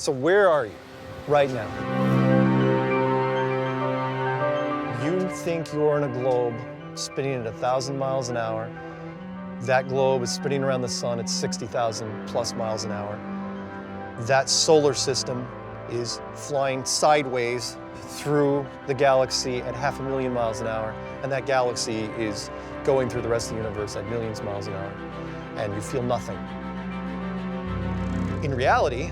So where are you right now? You think you're in a globe spinning at 1,000 miles an hour. That globe is spinning around the sun at 60,000 plus miles an hour. That solar system is flying sideways through the galaxy at 500,000 miles an hour, and that galaxy is going through the rest of the universe at millions of miles an hour, and you feel nothing. In reality,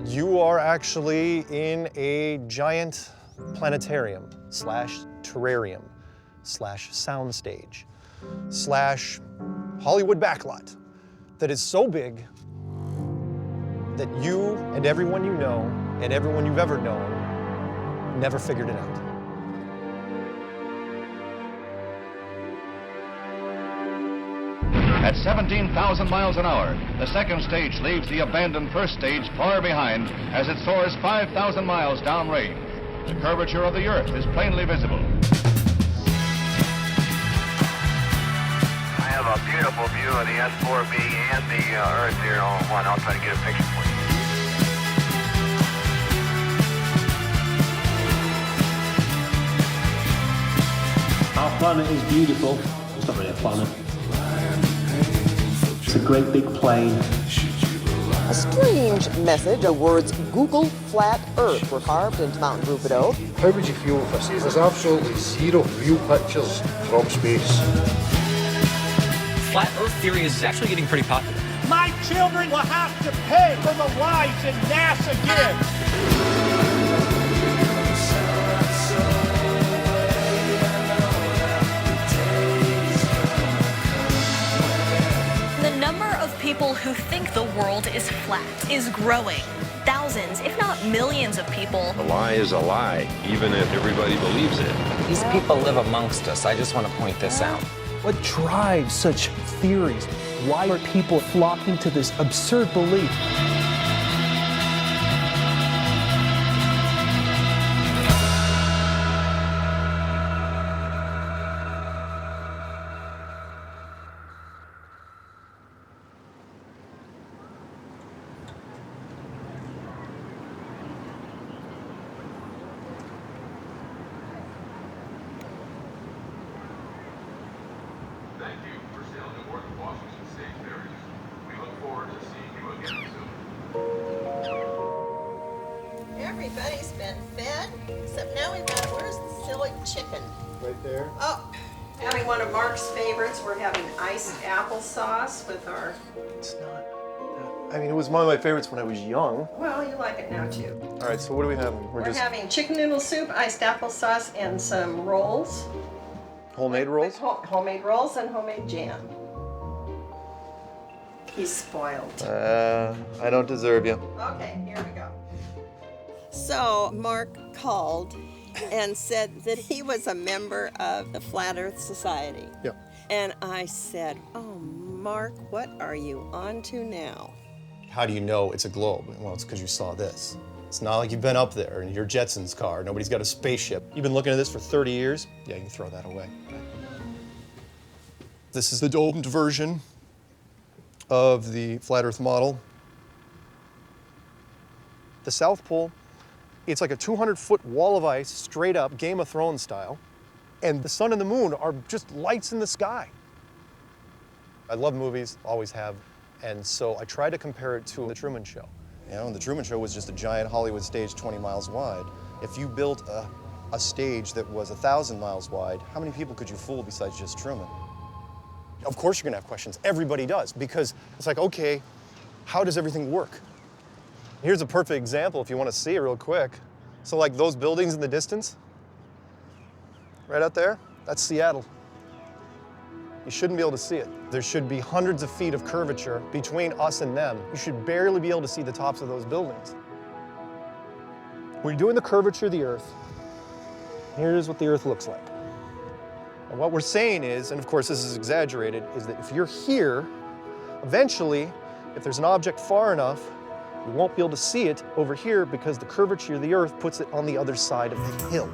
you are actually in a giant planetarium slash terrarium slash soundstage slash Hollywood backlot that is so big that you and everyone you know and everyone you've ever known never figured it out. At 17,000 miles an hour, the second stage leaves the abandoned first stage far behind as it soars 5,000 miles downrange. The curvature of the Earth is plainly visible. I have a beautiful view of the S4B and the Earth here all in one. I'll try to get a picture for you. Our planet is beautiful. It's not really a planet. It's a great big plane. A strange message. The words Google Flat Earth were carved into Mount Rubidoux. How would you feel if there's absolutely zero real pictures from space? Flat Earth theory is actually getting pretty popular. My children will have to pay for the lies that NASA gives. The number of people who think the world is flat is growing. Thousands, if not millions of people. A lie is a lie, even if everybody believes it. These people live amongst us. I just want to point this out. What drives such theories? Why are people flocking to this absurd belief? Everybody's been fed, except now we've got, where's the silly chicken? Right there. Oh, having one of Mark's favorites. We're having iced applesauce with our... It's not. I mean, it was one of my favorites when I was young. Well, you like it now, too. All right, so what are we having? We're having chicken noodle soup, iced applesauce, and some rolls. Homemade rolls? Homemade rolls and homemade jam. He's spoiled. I don't deserve you. Okay, here we go. So Mark called and said that he was a member of the Flat Earth Society. Yeah. And I said, oh, Mark, what are you on to now? How do you know it's a globe? Well, it's because you saw this. It's not like you've been up there in your Jetsons car. Nobody's got a spaceship. You've been looking at this for 30 years. Yeah, you can throw that away. Right? This is the domed version of the flat Earth model. The South Pole, it's like a 200-foot wall of ice, straight up, Game of Thrones style. And the sun and the moon are just lights in the sky. I love movies, always have. And so I tried to compare it to The Truman Show. You know, and The Truman Show was just a giant Hollywood stage 20 miles wide. If you built a stage that was 1,000 miles wide, how many people could you fool besides just Truman? Of course you're gonna have questions. Everybody does, because it's like, okay, how does everything work? Here's a perfect example if you want to see it real quick. So like those buildings in the distance, right out there, that's Seattle. You shouldn't be able to see it. There should be hundreds of feet of curvature between us and them. You should barely be able to see the tops of those buildings. When you're doing the curvature of the Earth, here's what the Earth looks like. And what we're saying is, and of course this is exaggerated, is that if you're here, eventually, if there's an object far enough, you won't be able to see it over here because the curvature of the Earth puts it on the other side of the hill.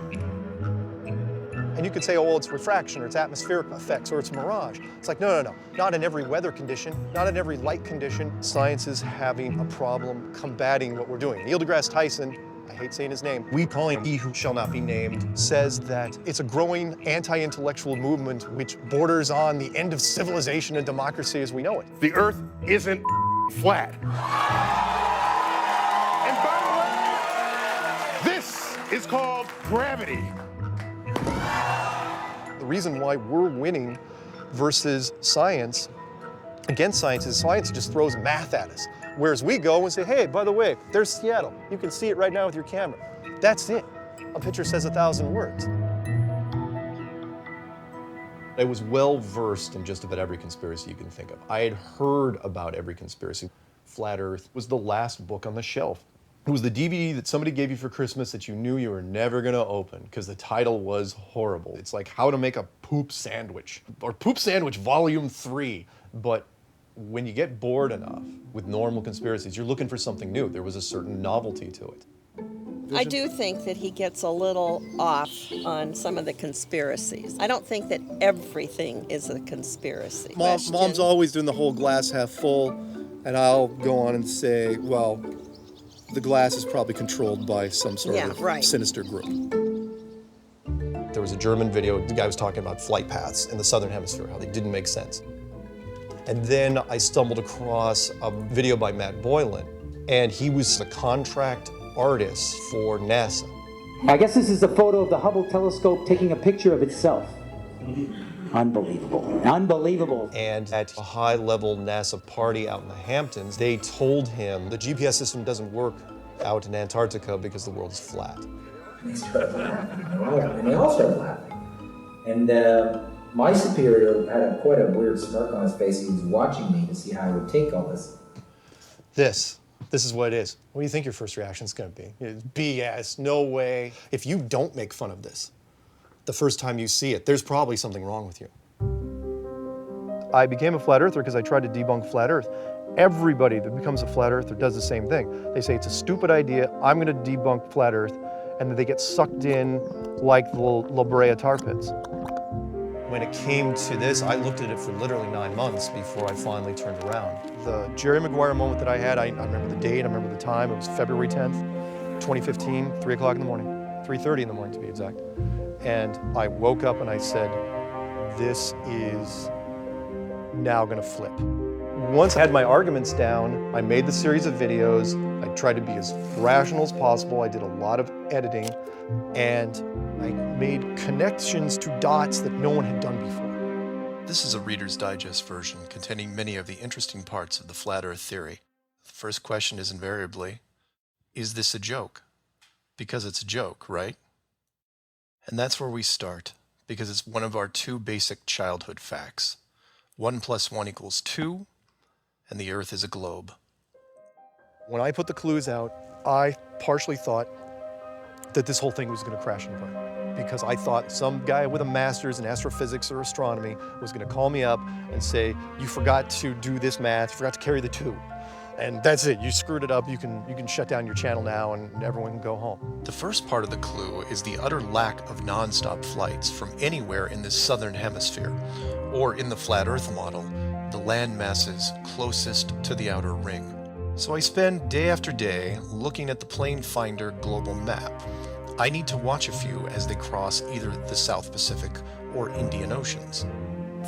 And you could say, oh, well, it's refraction, or it's atmospheric effects, or it's mirage. It's like, no. Not in every weather condition, not in every light condition. Science is having a problem combating what we're doing. Neil deGrasse Tyson, I hate saying his name, we call him he who shall not be named, says that it's a growing anti-intellectual movement which borders on the end of civilization and democracy as we know it. The Earth isn't flat. And by the way, this is called gravity. The reason why we're winning versus science, against science, is science just throws math at us. Whereas we go and say, hey, by the way, there's Seattle. You can see it right now with your camera. That's it. A picture says 1,000 words. I was well versed in just about every conspiracy you can think of. I had heard about every conspiracy. Flat Earth was the last book on the shelf. It was the DVD that somebody gave you for Christmas that you knew you were never gonna open because the title was horrible. It's like How to Make a Poop Sandwich, or Poop Sandwich Volume 3. But when you get bored enough with normal conspiracies, you're looking for something new. There was a certain novelty to it. I do think that he gets a little off on some of the conspiracies. I don't think that everything is a conspiracy. Mom's always doing the whole glass half full, and I'll go on and say, well, the glass is probably controlled by some sort of sinister group. There was a German video, the guy was talking about flight paths in the southern hemisphere, how they didn't make sense. And then I stumbled across a video by Matt Boylan, and he was a contract artist for NASA. I guess this is a photo of the Hubble telescope taking a picture of itself. Unbelievable. Unbelievable. And at a high-level NASA party out in the Hamptons, they told him the GPS system doesn't work out in Antarctica because the world is flat. And they started laughing. And they all started laughing. And my superior had quite a weird smirk on his face. He was watching me to see how I would take all this. This is what it is. What do you think your first reaction is going to be? It's BS, no way. If you don't make fun of this the first time you see it, there's probably something wrong with you. I became a flat earther because I tried to debunk flat earth. Everybody that becomes a flat earther does the same thing. They say it's a stupid idea, I'm going to debunk flat earth, and then they get sucked in like the La Brea tar pits. When it came to this, I looked at it for literally 9 months before I finally turned around. The Jerry Maguire moment that I had, I remember the date, I remember the time, it was February 10th, 2015, 3 o'clock in the morning, 3:30 in the morning to be exact. And I woke up and I said, this is now gonna flip. Once I had my arguments down, I made the series of videos, I tried to be as rational as possible, I did a lot of editing, and I made connections to dots that no one had done before. This is a Reader's Digest version containing many of the interesting parts of the flat earth theory. The first question is invariably, is this a joke? Because it's a joke, right? And that's where we start, because it's one of our two basic childhood facts. 1 + 1 = 2, and the earth is a globe. When I put the clues out, I partially thought that this whole thing was going to crash and burn, because I thought some guy with a master's in astrophysics or astronomy was going to call me up and say, you forgot to do this math, you forgot to carry the 2. And that's it, you screwed it up, you can shut down your channel now and everyone can go home. The first part of the clue is the utter lack of non-stop flights from anywhere in the southern hemisphere, or in the flat earth model, the land masses closest to the outer ring. So I spend day after day looking at the Plane Finder global map. I need to watch a few as they cross either the South Pacific or Indian Oceans.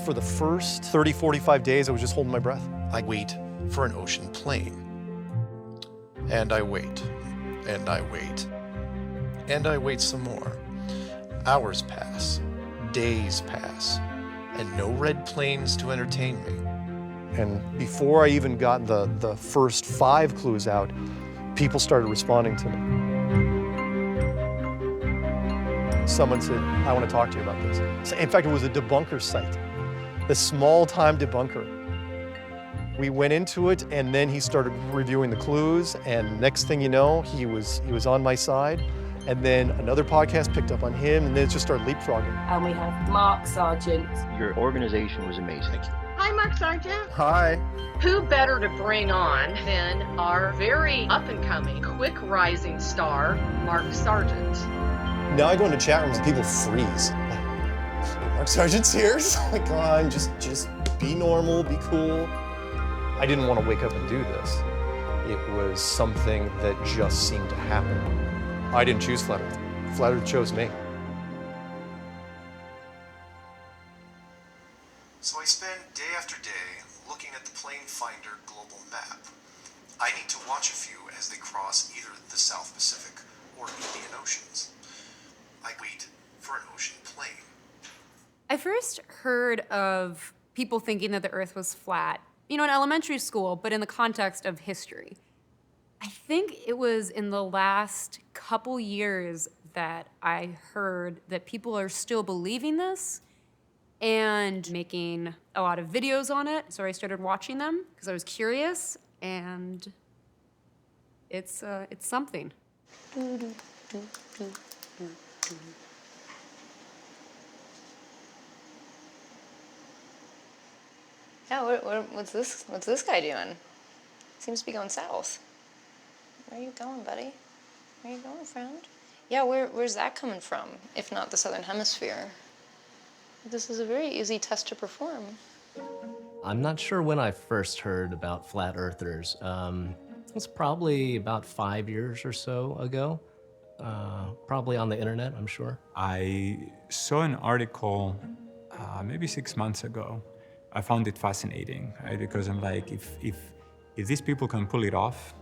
For the first 30-45 days, I was just holding my breath. I wait for an ocean plane. And I wait, and I wait, and I wait some more. Hours pass, days pass, and no red planes to entertain me. And before I even got the first 5 clues out, people started responding to me. Someone said, I want to talk to you about this. In fact, it was a debunker site, a small-time debunker. We went into it, and then he started reviewing the clues, and next thing you know, he was on my side. And then another podcast picked up on him, and then it just started leapfrogging. And we have Mark Sargent. Your organization was amazing. Hi, Mark Sargent. Hi. Who better to bring on than our very up-and-coming, quick-rising star, Mark Sargent? Now I go into chat rooms and people freeze. Mark Sargent's here. So like, come on, just be normal, be cool. I didn't want to wake up and do this. It was something that just seemed to happen. I didn't choose Flat Earth. Flat Earth chose me. So I spend day after day looking at the Plane Finder global map. I need to watch a few as they cross either the South Pacific or Indian Oceans. I wait for an ocean plane. I first heard of people thinking that the Earth was flat, in elementary school, but in the context of history. I think it was in the last couple years that I heard that people are still believing this and making a lot of videos on it. So I started watching them because I was curious, and it's something. Yeah, what's this guy doing? Seems to be going south. Where are you going, buddy? Where are you going, friend? Yeah, where's that coming from, if not the southern hemisphere? This is a very easy test to perform. I'm not sure when I first heard about flat earthers. It was probably about 5 years or so ago. Probably on the internet, I'm sure. I saw an article maybe 6 months ago. I found it fascinating, right? Because I'm like, if these people can pull it off,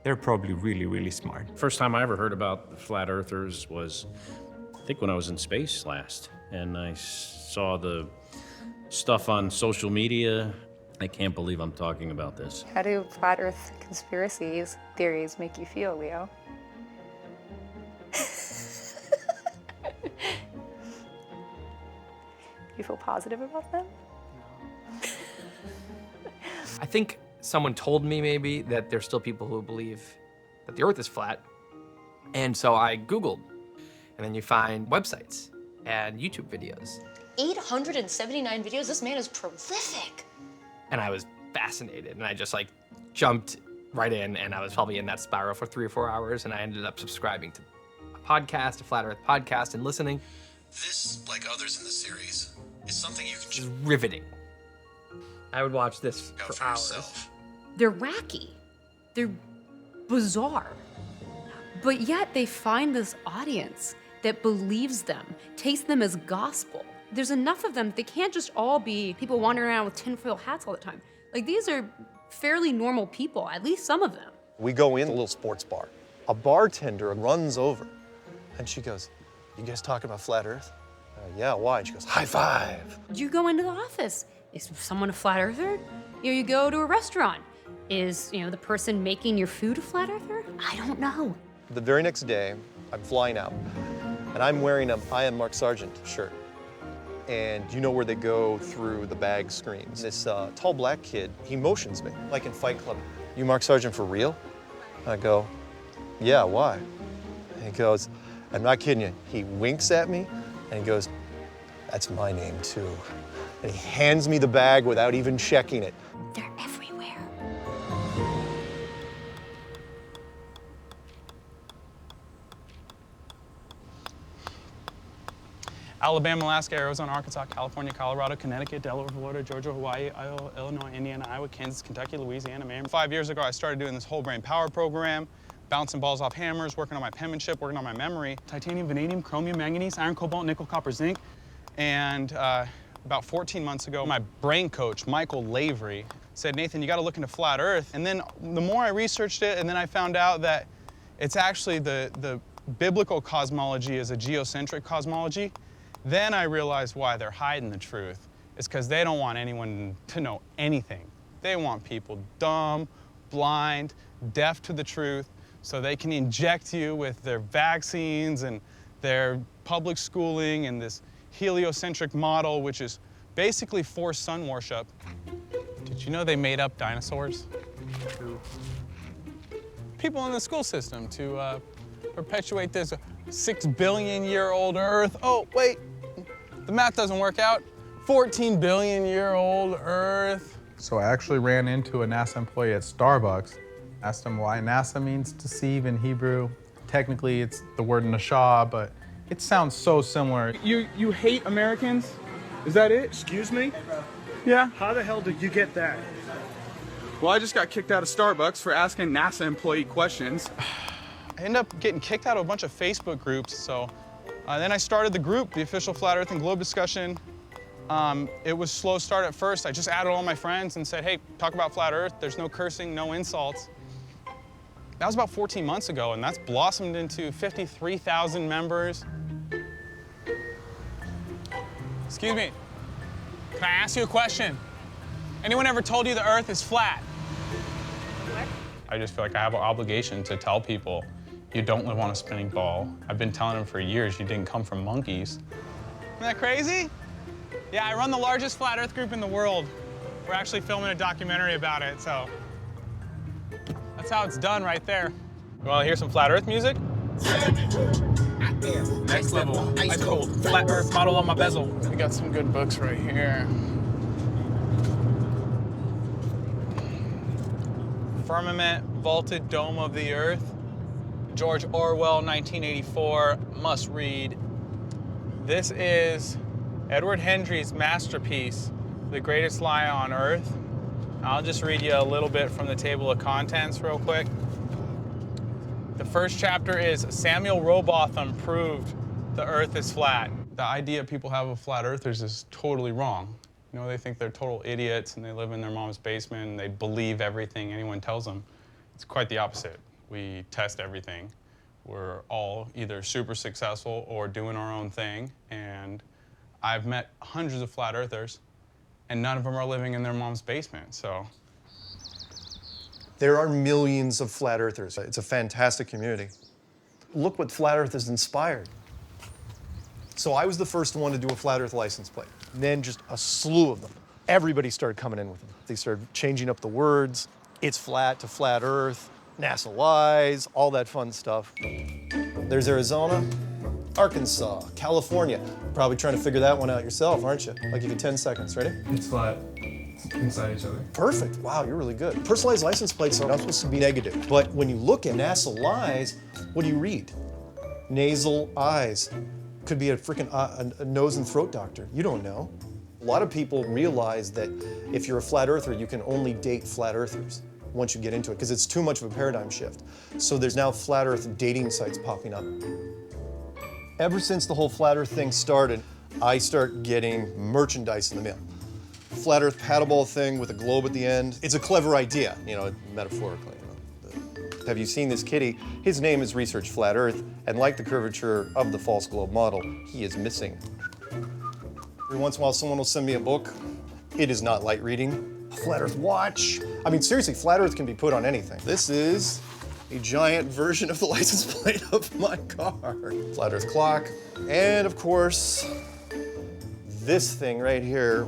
they're probably really, really smart. First time I ever heard about the flat earthers was, I think when I was in space last, and I saw the stuff on social media. I can't believe I'm talking about this. How do flat earth conspiracies theories make you feel, Leo? You feel positive about them? I think someone told me maybe that there's still people who believe that the Earth is flat. And so I Googled, and then you find websites and YouTube videos. 879 videos? This man is prolific. And I was fascinated, and I just jumped right in, and I was probably in that spiral for 3 or 4 hours, and I ended up subscribing to a podcast, a Flat Earth podcast, and listening. This, like others in the series, is something you can just Riveting. I would watch this go for for hours. yourself. They're wacky. They're bizarre. But yet they find this audience that believes them, takes them as gospel. There's enough of them, they can't just all be people wandering around with tinfoil hats all the time. These are fairly normal people, at least some of them. We go in a little sports bar. A bartender runs over, and she goes, "You guys talking about flat Earth?" Yeah, why? And she goes, "High five." You go into the office, is someone a flat earther? You go to a restaurant, is the person making your food a flat earther? I don't know. The very next day, I'm flying out, and I'm wearing a I Am Mark Sargent shirt. And you know where they go through the bag screens. This tall black kid, he motions me, like in Fight Club. "You Mark Sargent for real?" I go, "Yeah, why?" And he goes, "I'm not kidding you." He winks at me, and he goes, "That's my name too." And he hands me the bag without even checking it. They're everywhere. Alabama, Alaska, Arizona, Arkansas, California, Colorado, Connecticut, Delaware, Florida, Georgia, Hawaii, Iowa, Illinois, Indiana, Iowa, Kansas, Kentucky, Louisiana, Maine. 5 years ago, I started doing this whole brain power program, bouncing balls off hammers, working on my penmanship, working on my memory. Titanium, vanadium, chromium, manganese, iron, cobalt, nickel, copper, zinc. And about 14 months ago, my brain coach, Michael Lavery, said, "Nathan, you gotta look into flat Earth." And then the more I researched it, and then I found out that it's actually the biblical cosmology is a geocentric cosmology. Then I realized why they're hiding the truth. It's because they don't want anyone to know anything. They want people dumb, blind, deaf to the truth, so they can inject you with their vaccines and their public schooling and this heliocentric model, which is basically forced sun worship. Did you know they made up dinosaurs? People in the school system to perpetuate this 6 billion year old Earth. Oh, wait, the math doesn't work out. 14 billion year old Earth. So I actually ran into a NASA employee at Starbucks, asked him why NASA means deceive in Hebrew. Technically, it's the word nashah, but It sounds so similar. You hate Americans? Is that it? Excuse me? Yeah. How the hell did you get that? Well, I just got kicked out of Starbucks for asking NASA employee questions. I ended up getting kicked out of a bunch of Facebook groups, so then I started the group, the official Flat Earth and Globe discussion. It was slow start at first. I just added all my friends and said, hey, talk about Flat Earth. There's no cursing, no insults. That was about 14 months ago, and that's blossomed into 53,000 members. Excuse me, can I ask you a question? Anyone ever told you the Earth is flat? What? I just feel like I have an obligation to tell people you don't live on a spinning ball. I've been telling them for years you didn't come from monkeys. Isn't that crazy? Yeah, I run the largest flat Earth group in the world. We're actually filming a documentary about it, so that's how it's done right there. You want to hear some flat Earth music? Next level, ice cold, flat Earth model on my bezel. We got some good books right here. Firmament, Vaulted Dome of the Earth. George Orwell, 1984, must read. This is Edward Hendry's masterpiece, The Greatest Lie on Earth. I'll just read you a little bit from the table of contents real quick. The first chapter is Samuel Rowbotham proved the Earth is flat. The idea people have of flat earthers is totally wrong. You know, they think they're total idiots and they live in their mom's basement and they believe everything anyone tells them. It's quite the opposite. We test everything. We're all either super successful or doing our own thing. And I've met hundreds of flat earthers and none of them are living in their mom's basement, so. There are millions of flat earthers. It's a fantastic community. Look what flat earth has inspired. So I was the first one to do a flat earth license plate. Then just a slew of them. Everybody started coming in with them. They started changing up the words. It's flat to flat earth, NASA lies, all that fun stuff. There's Arizona, Arkansas, California. Probably trying to figure that one out yourself, aren't you? I'll give you 10 seconds, ready? It's flat inside each other. Perfect, wow, you're really good. Personalized license plates are not supposed to be negative, but when you look at NASA lies, what do you read? Nasal eyes. Could be a freaking a nose and throat doctor. You don't know. A lot of people realize that if you're a flat earther, you can only date flat earthers once you get into it, because it's too much of a paradigm shift. So there's now flat earth dating sites popping up. Ever since the whole flat earth thing started, I start getting merchandise in the mail. Flat earth paddleball thing with a globe at the end. It's a clever idea, you know, metaphorically. Have you seen this kitty? His name is Research Flat Earth, and like the curvature of the false globe model, he is missing. Every once in a while, someone will send me a book. It is not light reading. A flat Earth watch. I mean, seriously, flat Earth can be put on anything. This is a giant version of the license plate of my car. Flat Earth clock. And of course, this thing right here.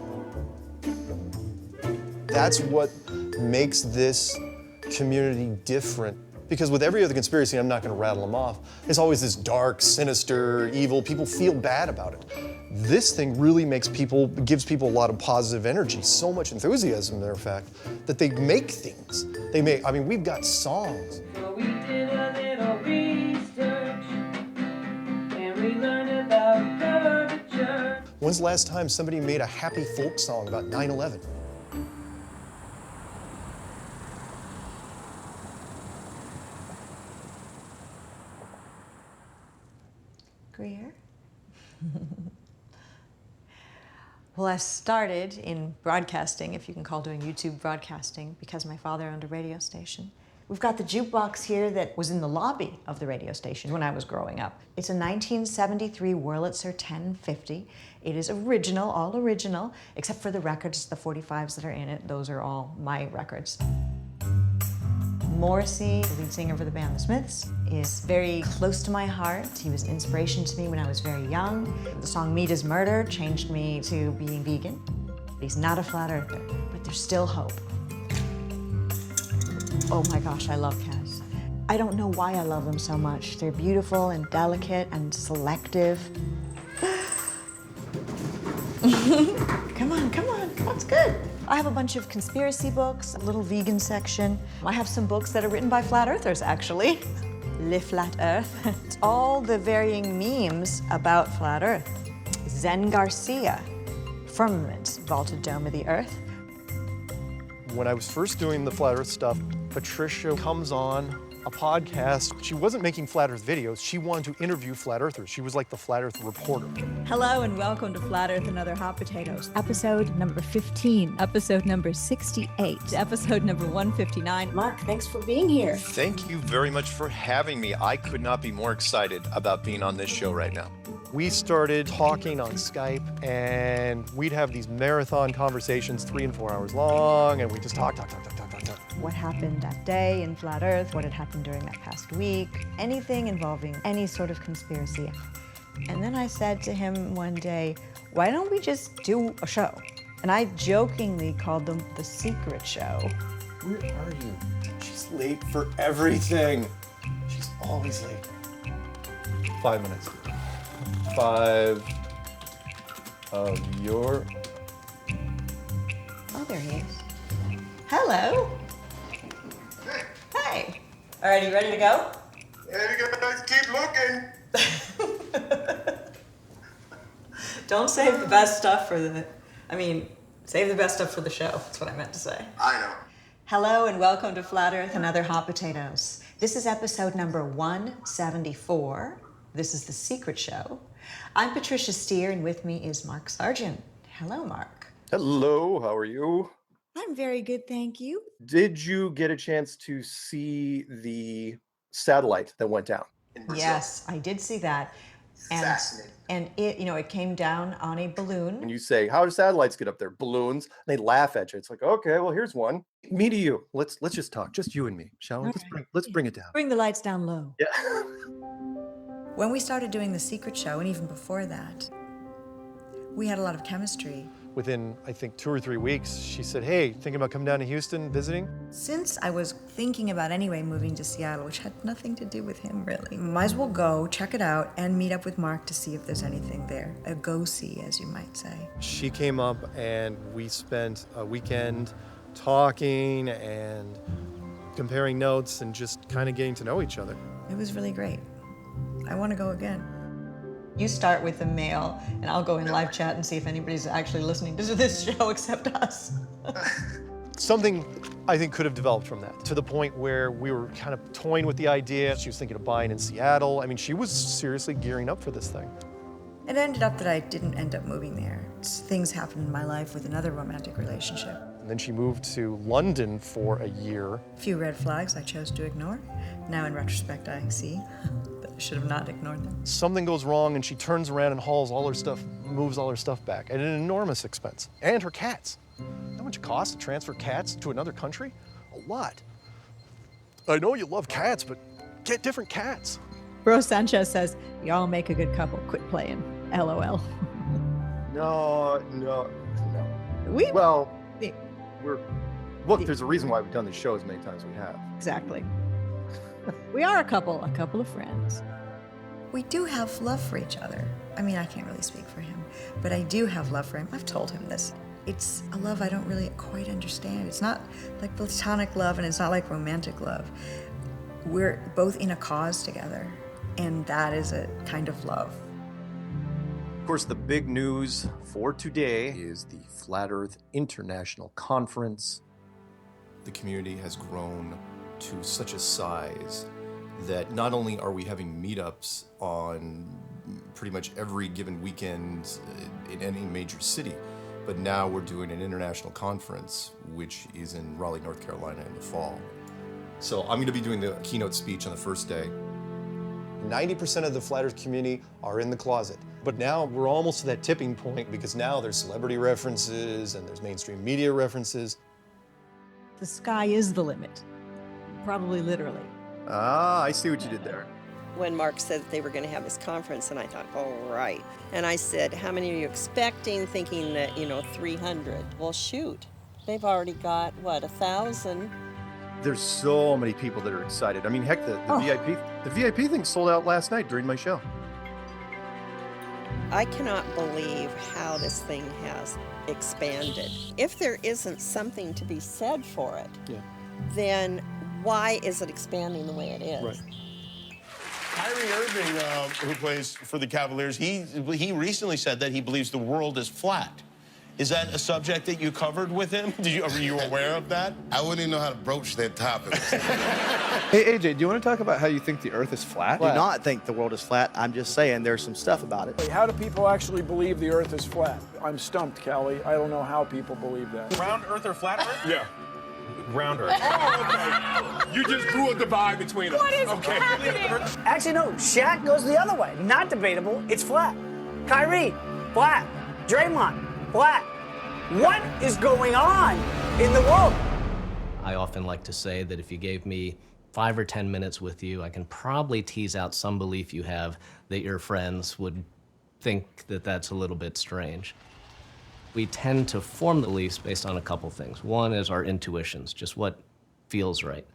That's what makes this community different. Because with every other conspiracy, I'm not going to rattle them off, there's always this dark, sinister, evil, people feel bad about it. This thing really gives people a lot of positive energy, so much enthusiasm, matter of fact, that they make things. I mean, we've got songs. So we did a little research, and we learned about curvature. When's the last time somebody made a happy folk song about 9/11? Greer? Well, I started in broadcasting, if you can call doing YouTube broadcasting, because my father owned a radio station. We've got the jukebox here that was in the lobby of the radio station when I was growing up. It's a 1973 Wurlitzer 1050. It is original, all original, except for the records, the 45s that are in it. Those are all my records. Morrissey, the lead singer for the band The Smiths, is very close to my heart. He was an inspiration to me when I was very young. The song Meat is Murder changed me to being vegan. He's not a flat earther, but there's still hope. Oh my gosh, I love cats. I don't know why I love them so much. They're beautiful and delicate and selective. Come on, it's good. I have a bunch of conspiracy books, a little vegan section. I have some books that are written by flat earthers, actually. Le Flat Earth. It's all the varying memes about flat Earth. Zen Garcia, firmament, vaulted dome of the Earth. When I was first doing the flat Earth stuff, Patricia comes on a podcast. She wasn't making flat Earth videos. She wanted to interview flat Earthers. She was like the flat Earth reporter. Hello and welcome to Flat Earth and Other Hot Potatoes. Episode number 15. Episode number 68. Episode number 159. Mark, thanks for being here. Thank you very much for having me. I could not be more excited about being on this show right now. We started talking on Skype, and we'd have these marathon conversations, 3 and 4 hours long, and we just talk. What happened that day in Flat Earth, what had happened during that past week, anything involving any sort of conspiracy. And then I said to him one day, why don't we just do a show? And I jokingly called them The Secret Show. Where are you? She's late for everything. She's always late. 5 minutes. 5 of your... Oh, there he is. Hello. Hey. All right, you ready to go? Hey, you guys keep looking. Don't save the best stuff for save the best stuff for the show. That's what I meant to say. I know. Hello and welcome to Flat Earth and Other Hot Potatoes. This is episode number 174. This is The Secret Show. I'm Patricia Steer, and with me is Mark Sargent. Hello, Mark. Hello, how are you? I'm very good, thank you. Did you get a chance to see the satellite that went down in Brazil? Yes, I did see that. Fascinating. And it came down on a balloon. And you say, how do satellites get up there? Balloons. And they laugh at you. It's like, okay, well, here's one. Me to you. Let's just talk. Just you and me, shall we? Let's bring it down. Bring the lights down low. Yeah. When we started doing The Secret Show, and even before that, we had a lot of chemistry. Within, I think, 2 or 3 weeks, she said, hey, thinking about coming down to Houston, visiting? Since I was thinking about anyway moving to Seattle, which had nothing to do with him really, might as well go, check it out, and meet up with Mark to see if there's anything there. A go-see, as you might say. She came up and we spent a weekend talking and comparing notes and just kind of getting to know each other. It was really great. I want to go again. You start with the mail, and I'll go in live chat and see if anybody's actually listening to this show except us. Something I think could have developed from that, to the point where we were kind of toying with the idea. She was thinking of buying in Seattle. I mean, she was seriously gearing up for this thing. It ended up that I didn't end up moving there. Things happened in my life with another romantic relationship. And then she moved to London for a year. A few red flags I chose to ignore. Now in retrospect, I see that I should have not ignored them. Something goes wrong and she turns around and hauls all her stuff, moves all her stuff back at an enormous expense. And her cats. You know how much it costs to transfer cats to another country? A lot. I know you love cats, but get different cats. Bro Sanchez says, y'all make a good couple, quit playing. LOL. No. Look, there's a reason why we've done these shows many times we have. Exactly. We are a couple of friends. We do have love for each other. I mean, I can't really speak for him, but I do have love for him. I've told him this. It's a love I don't really quite understand. It's not like platonic love, and it's not like romantic love. We're both in a cause together, and that is a kind of love. Of course, the big news for today is the Flat Earth International Conference. The community has grown to such a size that not only are we having meetups on pretty much every given weekend in any major city, but now we're doing an international conference, which is in Raleigh, North Carolina in the fall. So I'm going to be doing the keynote speech on the first day. 90% of the Flat Earth community are in the closet. But now we're almost to that tipping point because now there's celebrity references and there's mainstream media references. The sky is the limit. Probably literally. Ah, I see what you did there. When Mark said that they were going to have this conference, and I thought, oh, right. And I said, how many are you expecting? Thinking that, 300. Well, shoot. They've already got, 1,000? There's so many people that are excited. I mean, heck, the VIP thing sold out last night during my show. I cannot believe how this thing has expanded. If there isn't something to be said for it, then why is it expanding the way it is? Right. Kyrie Irving, who plays for the Cavaliers, he recently said that he believes the world is flat. Is that a subject that you covered with him? Are you aware of that? I wouldn't even know how to broach that topic. Hey, AJ, do you want to talk about how you think the Earth is flat? I do not think the world is flat. I'm just saying there's some stuff about it. How do people actually believe the Earth is flat? I'm stumped, Callie. I don't know how people believe that. Round Earth or flat Earth? Yeah. Round Earth. Oh, okay. You just drew a divide between us. What is happening? Actually, no. Shaq goes the other way. Not debatable. It's flat. Kyrie, flat. Draymond, flat. What is going on in the world? I often like to say that if you gave me 5 or 10 minutes with you, I can probably tease out some belief you have that your friends would think that that's a little bit strange. We tend to form the beliefs based on a couple things. One is our intuitions, just what feels right.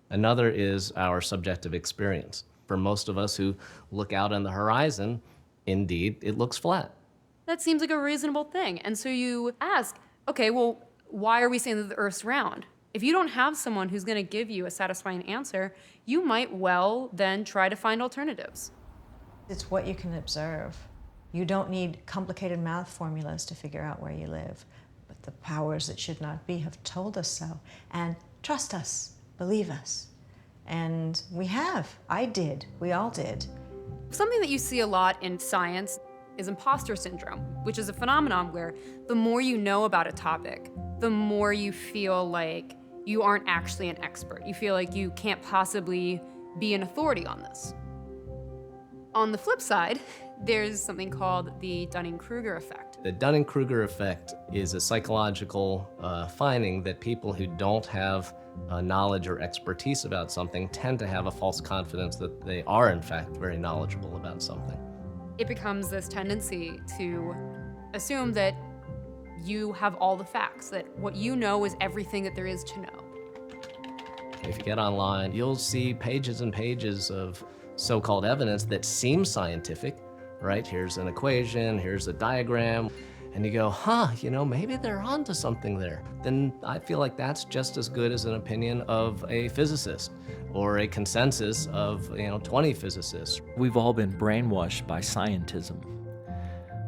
Another is our subjective experience. For most of us who look out on the horizon, indeed, it looks flat. That seems like a reasonable thing. And so you ask, okay, well, why are we saying that the Earth's round? If you don't have someone who's going to give you a satisfying answer, you might well then try to find alternatives. It's what you can observe. You don't need complicated math formulas to figure out where you live. But the powers that should not be have told us so. And trust us, believe us. And we have. I did. We all did. Something that you see a lot in science is imposter syndrome, which is a phenomenon where the more you know about a topic, the more you feel like you aren't actually an expert. You feel like you can't possibly be an authority on this. On the flip side, there's something called the Dunning-Kruger effect. The Dunning-Kruger effect is a psychological finding that people who don't have knowledge or expertise about something tend to have a false confidence that they are, in fact, very knowledgeable about something. It becomes this tendency to assume that you have all the facts, that what you know is everything that there is to know. If you get online, you'll see pages and pages of so-called evidence that seems scientific, right? Here's an equation, here's a diagram, and you go, maybe they're onto something there. Then I feel like that's just as good as an opinion of a physicist or a consensus of 20 physicists. We've all been brainwashed by scientism,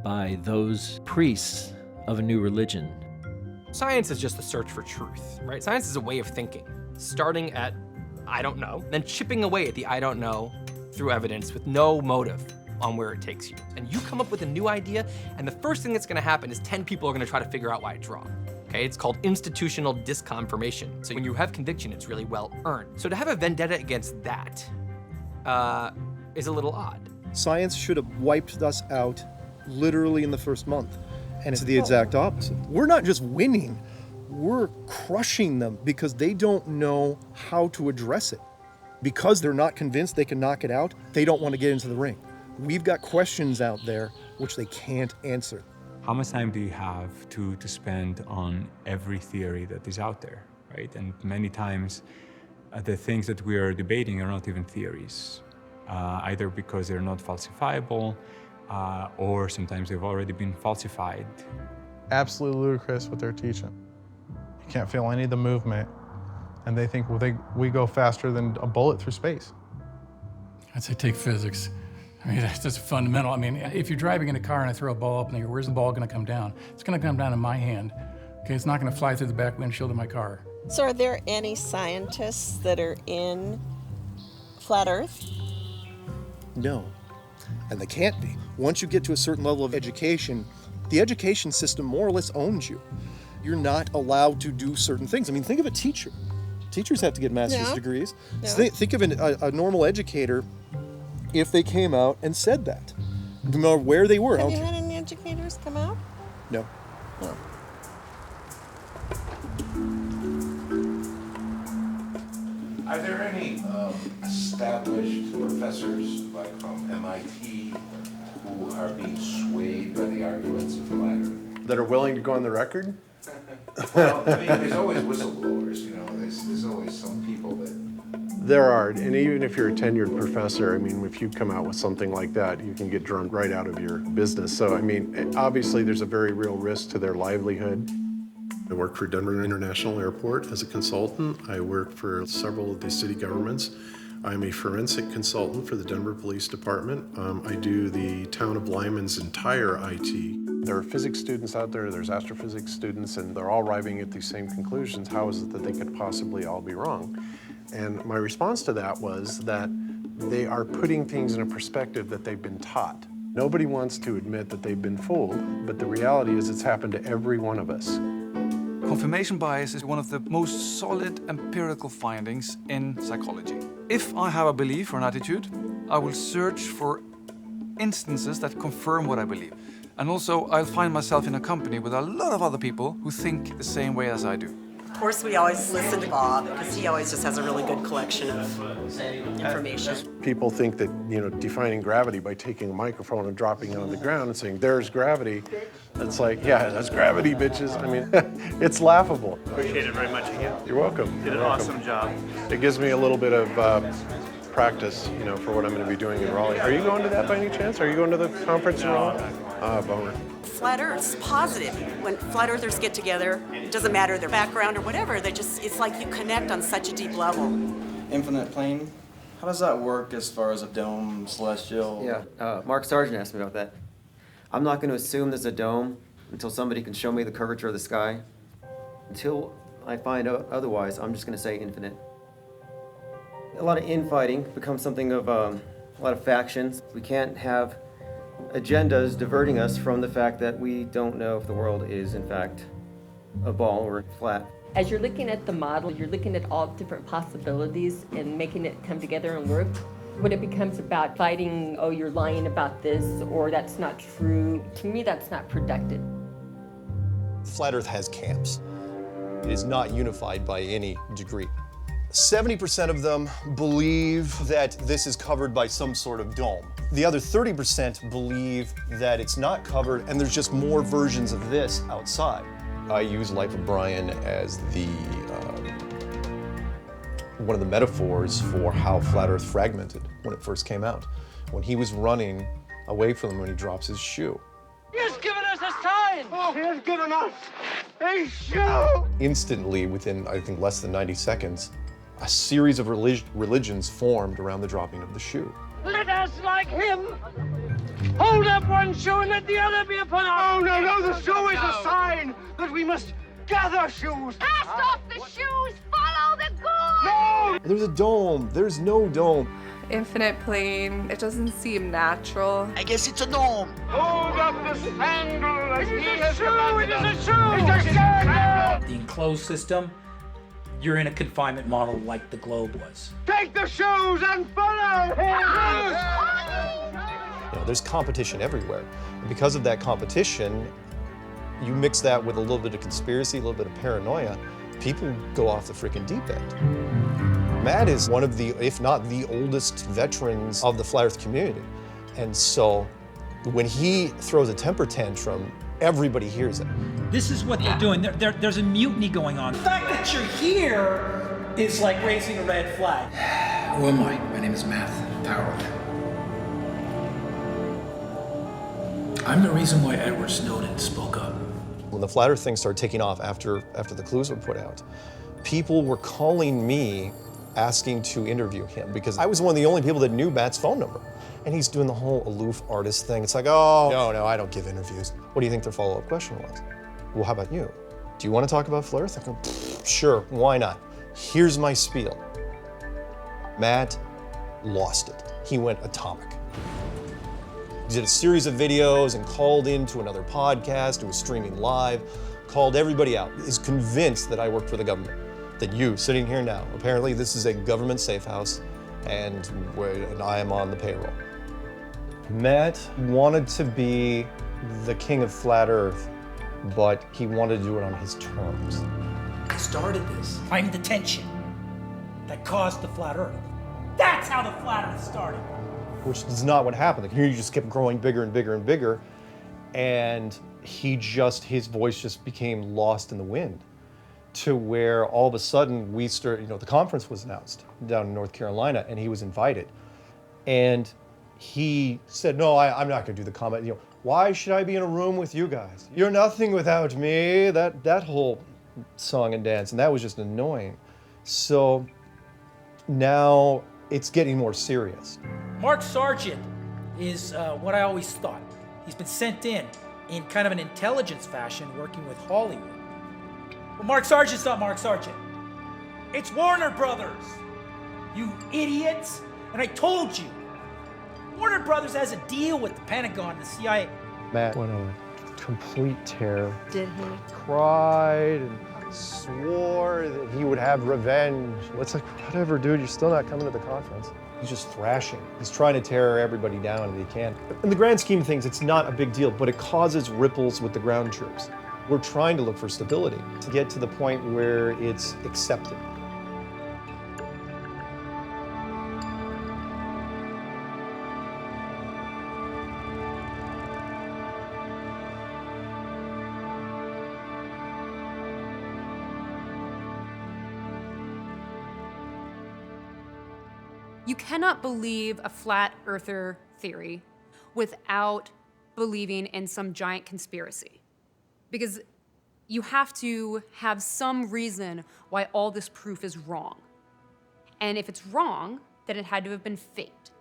by those priests of a new religion. Science is just the search for truth, right? Science is a way of thinking, starting at I don't know, then chipping away at the I don't know through evidence with no motive on where it takes you. And you come up with a new idea, and the first thing that's gonna happen is 10 people are gonna try to figure out why it's wrong. Okay, it's called institutional disconfirmation. So when you have conviction, it's really well earned. So to have a vendetta against that is a little odd. Science should have wiped us out literally in the first month. And it's the exact opposite. We're not just winning, we're crushing them because they don't know how to address it. Because they're not convinced they can knock it out, they don't want to get into the ring. We've got questions out there which they can't answer. How much time do you have to spend on every theory that is out there, right? And many times, the things that we are debating are not even theories, either because they're not falsifiable, or sometimes they've already been falsified. Absolutely ludicrous what they're teaching. You can't feel any of the movement, and they think we go faster than a bullet through space. I'd say take physics. I mean, that's just fundamental. I mean, if you're driving in a car and I throw a ball up in the air, where's the ball gonna come down? It's gonna come down in my hand. Okay, it's not gonna fly through the back windshield of my car. So are there any scientists that are in flat Earth? No, and they can't be. Once you get to a certain level of education, the education system more or less owns you. You're not allowed to do certain things. I mean, think of a teacher. Teachers have to get master's degrees. Yeah. So think of a normal educator if they came out and said that, no matter where they were. Have you had any educators come out? No. No. Are there any established professors, like from MIT, who are being swayed by the arguments of flat Earth? That are willing to go on the record? Well, I mean, there's always whistleblowers, there's always some people that... There are, and even if you're a tenured professor, I mean, if you come out with something like that, you can get drunk right out of your business. So, I mean, obviously there's a very real risk to their livelihood. I work for Denver International Airport as a consultant. I work for several of the city governments. I'm a forensic consultant for the Denver Police Department. I do the town of Lyman's entire IT. There are physics students out there, there's astrophysics students, and they're all arriving at these same conclusions. How is it that they could possibly all be wrong? And my response to that was that they are putting things in a perspective that they've been taught. Nobody wants to admit that they've been fooled, but the reality is it's happened to every one of us. Confirmation bias is one of the most solid empirical findings in psychology. If I have a belief or an attitude, I will search for instances that confirm what I believe. And also, I'll find myself in a company with a lot of other people who think the same way as I do. Of course, we always listen to Bob because he always just has a really good collection of information. People think that, defining gravity by taking a microphone and dropping it on the ground and saying, there's gravity. It's like, yeah, that's gravity, bitches. I mean, it's laughable. Appreciate it very much again. You're welcome. Did an awesome job. It gives me a little bit of practice, for what I'm going to be doing in Raleigh. Are you going to that by any chance? Are you going to the conference in Raleigh? Ah, bummer. Flat Earth's positive. When flat earthers get together, it doesn't matter their background or whatever, it's like you connect on such a deep level. Infinite plane, how does that work as far as a dome, celestial? Yeah, Mark Sargent asked me about that. I'm not going to assume there's a dome until somebody can show me the curvature of the sky. Until I find out otherwise, I'm just going to say infinite. A lot of infighting becomes something of a lot of factions. We can't have agendas diverting us from the fact that we don't know if the world is, in fact, a ball or flat. As you're looking at the model, you're looking at all different possibilities and making it come together and work. When it becomes about fighting, oh, you're lying about this, or that's not true, to me, that's not productive. Flat Earth has camps. It is not unified by any degree. 70% of them believe that this is covered by some sort of dome. The other 30% believe that it's not covered and there's just more versions of this outside. I use Life of Brian as one of the metaphors for how Flat Earth fragmented when it first came out. When he was running away from them when he drops his shoe. He's given us a sign! Oh, he has given us a shoe! Instantly, within, I think, less than 90 seconds, a series of religions formed around the dropping of the shoe. Let us, like him, hold up one shoe and let the other be upon our... Oh, no, the shoe is a sign that we must gather shoes. Cast off the shoes, follow the goal! No! There's a dome, there's no dome. Infinite plane, it doesn't seem natural. I guess it's a dome. Hold up the sandal as he has commanded us. It is a shoe! It's a sandal! The enclosed system, you're in a confinement model like the globe was. Take the shoes and follow him! There's competition everywhere. And because of that competition, you mix that with a little bit of conspiracy, a little bit of paranoia, people go off the freaking deep end. Matt is one of the, if not the oldest veterans of the Flat Earth community. And so when he throws a temper tantrum, everybody hears it. This is what they're doing. There's a mutiny going on. The fact that you're here is like raising a red flag. Who am I? My name is Matt Howard. I'm the reason why Edward Snowden spoke up. When the Flat Earth thing started taking off after the clues were put out, people were calling me asking to interview him because I was one of the only people that knew Matt's phone number. And he's doing the whole aloof artist thing. It's like, oh, no, I don't give interviews. What do you think their follow-up question was? Well, how about you? Do you want to talk about Flat Earth? I go, sure, why not? Here's my spiel. Matt lost it. He went atomic. He did a series of videos and called into another podcast who was streaming live, called everybody out, is convinced that I work for the government, that you, sitting here now, apparently this is a government safe house and I am on the payroll. Matt wanted to be the king of Flat Earth, but he wanted to do it on his terms. I started this. I'm the tension that caused the flat Earth. That's how the flat Earth started. Which is not what happened. The community just kept growing bigger and bigger and bigger, and his voice just became lost in the wind, to where all of a sudden we started, the conference was announced down in North Carolina, and he was invited. And he said, no, I'm not gonna do the comment, why should I be in a room with you guys? You're nothing without me, that whole song and dance, and that was just annoying. So now it's getting more serious. Mark Sargent is what I always thought. He's been sent in kind of an intelligence fashion, working with Hollywood. Well, Mark Sargent's not Mark Sargent. It's Warner Brothers, you idiots. And I told you, Warner Brothers has a deal with the Pentagon and the CIA. Matt went on a complete tear. Did he? Cried and swore that he would have revenge. It's like, whatever, dude, you're still not coming to the conference. He's just thrashing. He's trying to tear everybody down if he can. In the grand scheme of things, it's not a big deal, but it causes ripples with the ground troops. We're trying to look for stability to get to the point where it's accepted. You cannot believe a flat earther theory without believing in some giant conspiracy. Because you have to have some reason why all this proof is wrong. And if it's wrong, then it had to have been faked.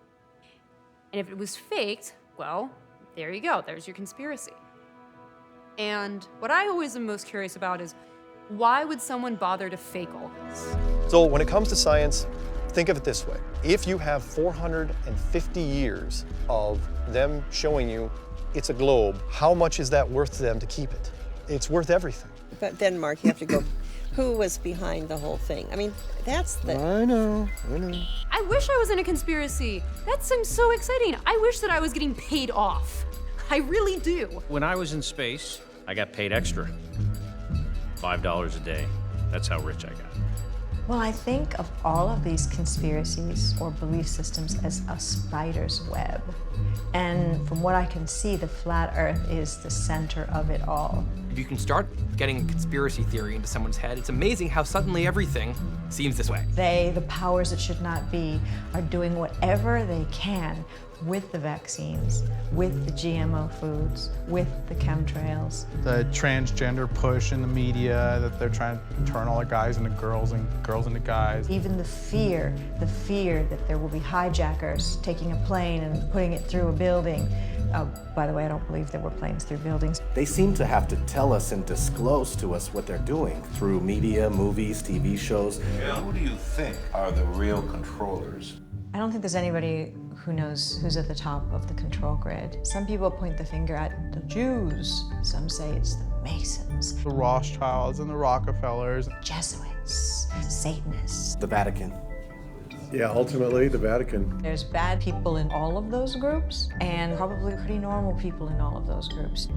And if it was faked, well, there you go, there's your conspiracy. And what I always am most curious about is, why would someone bother to fake all this? So when it comes to science, think of it this way. If you have 450 years of them showing you it's a globe, how much is that worth to them to keep it? It's worth everything. But then, Mark, you have to go, who was behind the whole thing? I mean, that's the... I know. I wish I was in a conspiracy. That seems so exciting. I wish that I was getting paid off. I really do. When I was in space, I got paid extra. $5 a day. That's how rich I got. Well, I think of all of these conspiracies or belief systems as a spider's web. And from what I can see, the flat earth is the center of it all. If you can start getting a conspiracy theory into someone's head, it's amazing how suddenly everything seems this way. They, the powers that should not be, are doing whatever they can with the vaccines, with the GMO foods, with the chemtrails. The transgender push in the media, that they're trying to turn all the guys into girls and girls into guys. Even the fear that there will be hijackers taking a plane and putting it through a building. By the way, I don't believe there were planes through buildings. They seem to have to tell us and disclose to us what they're doing through media, movies, TV shows. Who do you think are the real controllers? I don't think there's anybody who knows who's at the top of the control grid. Some people point the finger at the Jews. Some say it's the Masons. The Rothschilds and the Rockefellers. Jesuits, Satanists. The Vatican. Yeah, ultimately, the Vatican. There's bad people in all of those groups, and probably pretty normal people in all of those groups.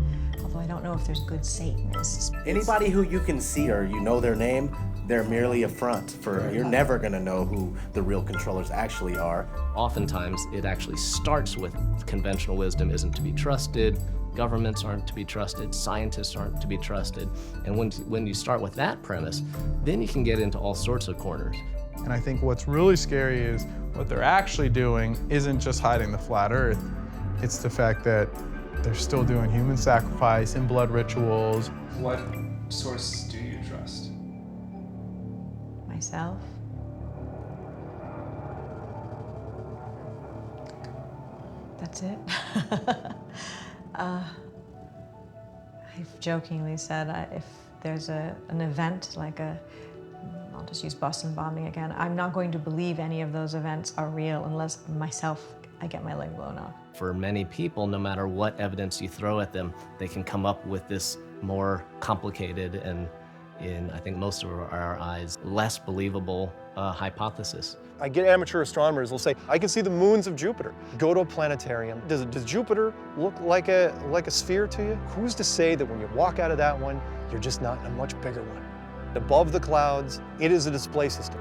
Although I don't know if there's good Satanists. Anybody who you can see or you know their name, they're merely a front for, you're never gonna know who the real controllers actually are. Oftentimes, it actually starts with conventional wisdom isn't to be trusted, governments aren't to be trusted, scientists aren't to be trusted. And when you start with that premise, then you can get into all sorts of corners. And I think what's really scary is what they're actually doing isn't just hiding the flat earth. It's the fact that they're still doing human sacrifice and blood rituals. What source do you trust? Myself. That's it. I've jokingly said if there's an event like I'll just use Boston bombing again, I'm not going to believe any of those events are real unless I get my leg blown off. For many people, no matter what evidence you throw at them, they can come up with this more complicated and, in I think most of our eyes, less believable hypothesis. I get amateur astronomers who'll say, I can see the moons of Jupiter. Go to a planetarium. Does Jupiter look like a sphere to you? Who's to say that when you walk out of that one, you're just not in a much bigger one? Above the clouds, it is a display system.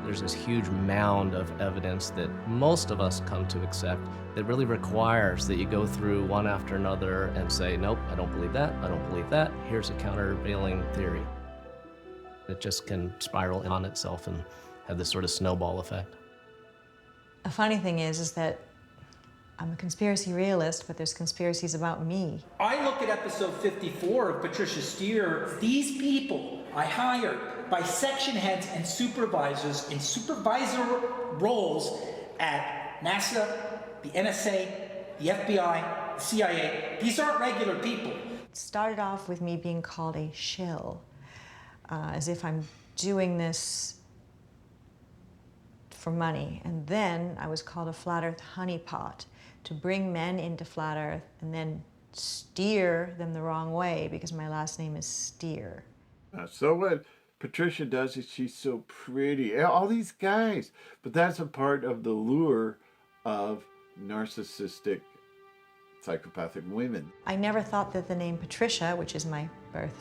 There's this huge mound of evidence that most of us come to accept that really requires that you go through one after another and say, nope, I don't believe that, I don't believe that, here's a countervailing theory. It just can spiral on itself and have this sort of snowball effect. The funny thing is that I'm a conspiracy realist, but there's conspiracies about me. I look at episode 54 of Patricia Steer. These people I hired by section heads and supervisors in supervisor roles at NASA, the NSA, the FBI, the CIA. These aren't regular people. It started off with me being called a shill, as if I'm doing this for money. And then I was called a flat earth honeypot, to bring men into flat earth and then steer them the wrong way because my last name is Steer. So what Patricia does is she's so pretty. All these guys. But that's a part of the lure of narcissistic, psychopathic women. I never thought that the name Patricia, which is my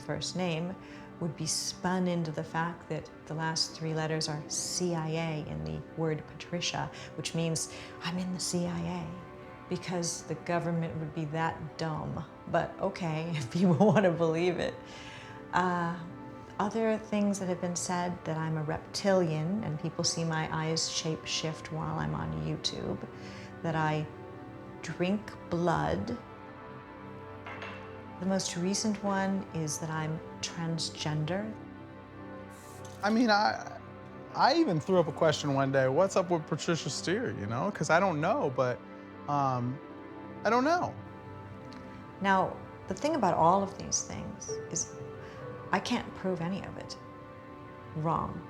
first name, would be spun into the fact that the last 3 letters are CIA in the word Patricia, which means I'm in the CIA, because the government would be that dumb. But okay, if people want to believe it. Other things that have been said, that I'm a reptilian and people see my eyes shape shift while I'm on YouTube, that I drink blood. The most recent one is that I'm transgender. I mean, I even threw up a question one day, what's up with Patricia Steer, you know? Because I don't know, but I don't know. Now, the thing about all of these things is I can't prove any of it wrong.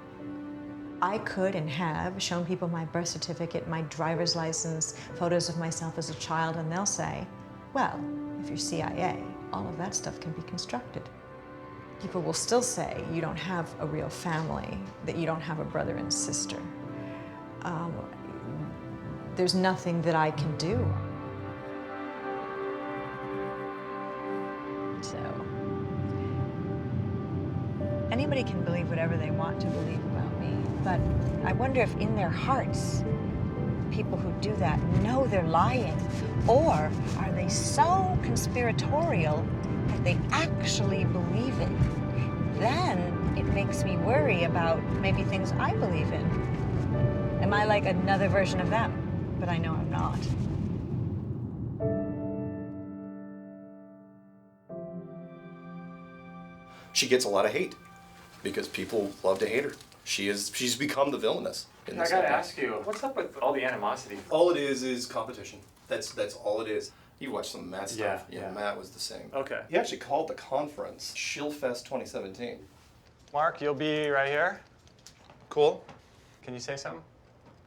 I could and have shown people my birth certificate, my driver's license, photos of myself as a child, and they'll say, well, if you're CIA, all of that stuff can be constructed. People will still say you don't have a real family, that you don't have a brother and sister. There's nothing that I can do. So, anybody can believe whatever they want to believe about me, but I wonder if in their hearts, people who do that know they're lying, or are they so conspiratorial that they actually believe it? Then it makes me worry about maybe things I believe in. Am I like another version of them? But I know I'm not. She gets a lot of hate because people love to hate her. She's become the villainess. I gotta ask you, what's up with all the animosity? All it is competition. That's all it is. You watched some Matt stuff. Yeah. Matt was the same. Okay. He actually called the conference Shillfest 2017. Mark, you'll be right here. Cool. Can you say something?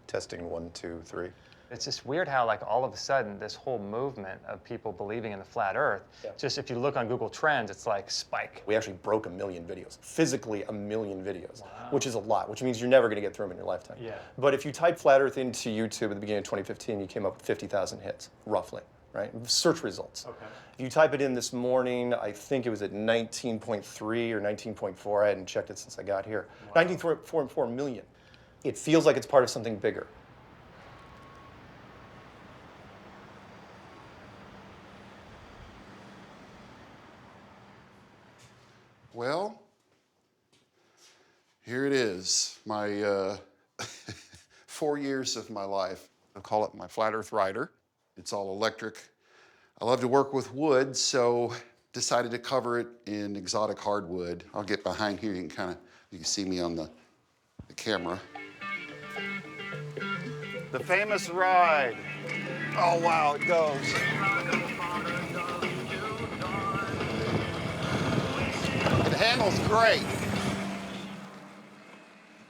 Testing 1, 2, 3. It's just weird how, like, all of a sudden, this whole movement of people believing in the flat Earth, just if you look on Google Trends, it's like spike. We actually broke 1 million videos, physically 1 million videos, which is a lot, which means you're never going to get through them in your lifetime. Yeah. But if you type flat Earth into YouTube at the beginning of 2015, you came up with 50,000 hits, roughly, right? Search results. Okay. If you type it in this morning, I think it was at 19.3 or 19.4. I hadn't checked it since I got here. 19.4 million. It feels like it's part of something bigger. Well, here it is, my 4 years of my life. I call it my flat earth rider. It's all electric. I love to work with wood, so decided to cover it in exotic hardwood. I'll get behind here, you can see me on the camera. The famous ride. Oh wow, it goes. The handle's great.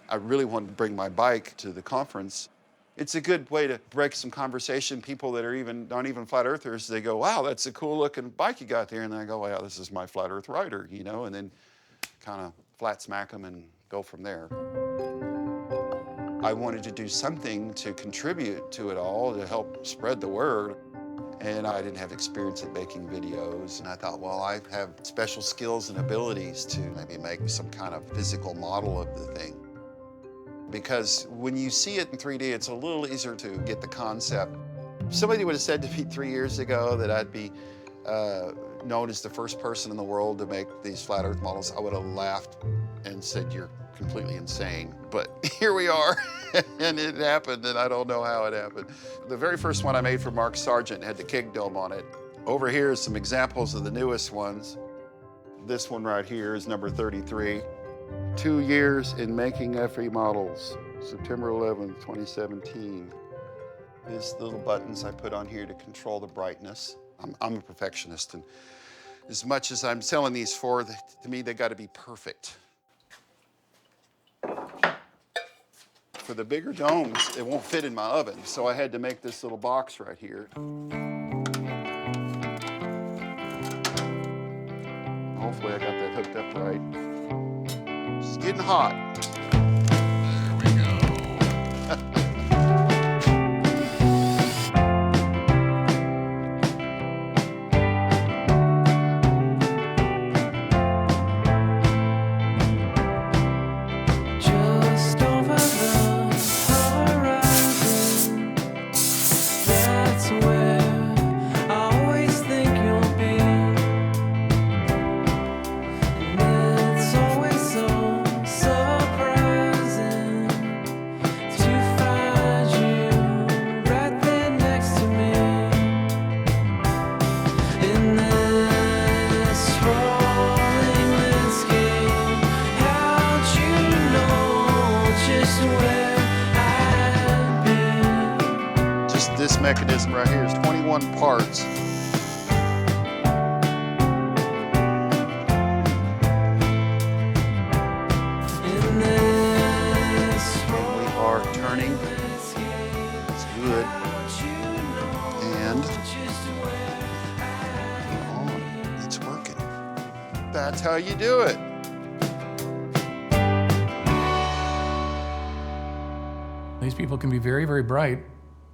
I really wanted to bring my bike to the conference. It's a good way to break some conversation. People that are aren't even flat earthers, they go, wow, that's a cool looking bike you got there. And then I go, wow, this is my flat earth rider, you know, and then kind of flat smack them and go from there. I wanted to do something to contribute to it all, to help spread the word. And I didn't have experience at making videos. And I thought, well, I have special skills and abilities to maybe make some kind of physical model of the thing. Because when you see it in 3D, it's a little easier to get the concept. If somebody would have said to me 3 years ago that I'd be known as the first person in the world to make these flat earth models, I would have laughed and said, you're completely insane. But here we are, and it happened, and I don't know how it happened. The very first one I made for Mark Sargent had the Kig Dome on it. Over here is some examples of the newest ones. This one right here is number 33. 2 years in making FE models, September 11th, 2017. is the little buttons I put on here to control the brightness. I'm a perfectionist, and as much as I'm selling these for, to me, they got to be perfect. For the bigger domes, it won't fit in my oven, so I had to make this little box right here. Hopefully I got that hooked up right. It's getting hot. This mechanism right here is 21 parts. We are turning. It's good. And it's working. That's how you do it. These people can be very, very bright.